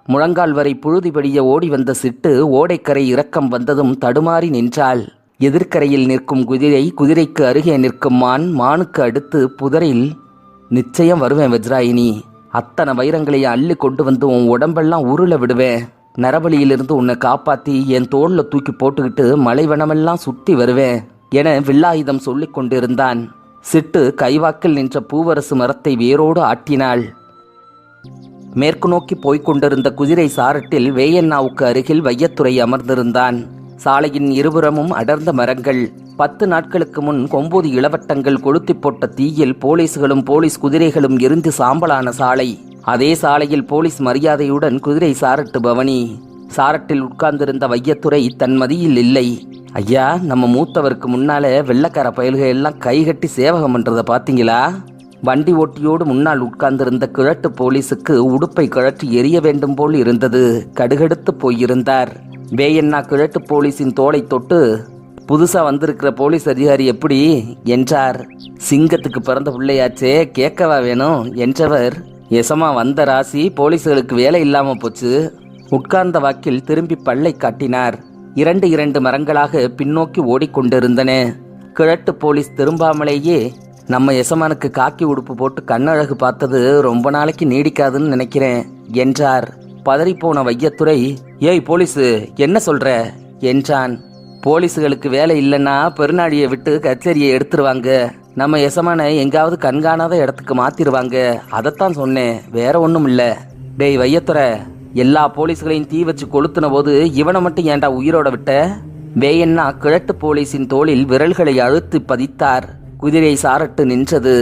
முழங்கால் வரை புழுதிபடிய ஓடி வந்த சிட்டு ஓடைக்கரை இறக்கம் வந்ததும் தடுமாறி நின்றாள். எதிர்க்கரையில் நிற்கும் குதிரை, குதிரைக்கு அருகே நிற்கும் மான், மானுக்கு அடுத்து புதரில். நிச்சயம் வருவேன் வஜ்ராயினி. அத்தனை வைரங்களை அள்ளி கொண்டு வந்து உன் உடம்பெல்லாம் உருள விடுவேன். நரபலியிலிருந்து உன்னை காப்பாத்தி என் தோள்ல தூக்கி போட்டுக்கிட்டு மலைவனமெல்லாம் சுத்தி வருவேன் என வில்லாயுதம் சொல்லிக் கொண்டிருந்தான். சிட்டு கைவாக்கில் நின்ற பூவரசு மரத்தை வேரோடு ஆட்டினாள். மேற்கு நோக்கி போய்க் கொண்டிருந்த குதிரை சாரட்டில் வேயண்ணாவுக்கு அருகில் வையத்துறை அமர்ந்திருந்தான். சாலையின் இருபுறமும் அடர்ந்த மரங்கள். 10 நாட்களுக்கு முன் கொம்பூதி இளவட்டங்கள் கொளுத்தி போட்ட தீயில் போலீஸ்களும் போலீஸ் குதிரைகளும் எரிந்து சாம்பலான சாலை. அதே சாலையில் போலீஸ் மரியாதையுடன் குதிரை சாரட்டு பவனி. சாரட்டில் உட்கார்ந்திருந்த வையத்துறை தன் மதியில் இல்லை. ஐயா, நம்ம மூத்தவருக்கு முன்னால வெள்ளக்கார பயல்கள் எல்லாம் கைகட்டி சேவகம் பண்றத பாத்தீங்களா? வண்டி ஓட்டியோடு முன்னால் உட்கார்ந்திருந்த கிழட்டு போலீஸுக்கு உடுப்பை கழற்றி எரிய வேண்டும் போல் இருந்தது. கடுகடுத்து போயிருந்தார். வேயண்ணா கிழட்டு போலீஸின் தோளை தொட்டு, புதுசா வந்திருக்கிற போலீஸ் அதிகாரி எப்படி என்றார். சிங்கத்துக்கு பிறந்த பிள்ளையாச்சே, கேட்கவா வேணும் என்றவர், எசமா வந்த ராசி போலீஸ்களுக்கு வேலை இல்லாம போச்சு. உட்கார்ந்த வாக்கில் திரும்பி பல்லை காட்டினார். 2 மரங்களாக பின்னோக்கி ஓடிக்கொண்டிருந்தன. கிழட்டு போலீஸ் திரும்பாமலேயே, நம்ம எசமானுக்கு காக்கி உடுப்பு போட்டு கண்ணழகு பார்த்தது ரொம்ப நாளைக்கு நீடிக்காதுன்னு நினைக்கிறேன் என்றார். பதறிப்போன வையத்துறை, ஏய் போலீஸு, என்ன சொல்ற என்றான். போலீஸுகளுக்கு வேலை இல்லைன்னா பெருநாடியை விட்டு கச்சேரியை எடுத்துருவாங்க. நம்ம எசமான எங்காவது கண்காணாத இடத்துக்கு மாத்திருவாங்க. அதைத்தான் சொன்னேன், வேற ஒன்றும் இல்லை. டேய் வையத்துறை, எல்லா போலீஸ்களையும் தீ வச்சு கொளுத்துன போது இவனை மட்டும் ஏன்டா உயிரோட விட்ட? வேயண்ணா கிழட்டு போலீஸின் தோளில் விரல்களை அழுத்தி பதித்தார். குதிரை சாரட்டு நின்றது.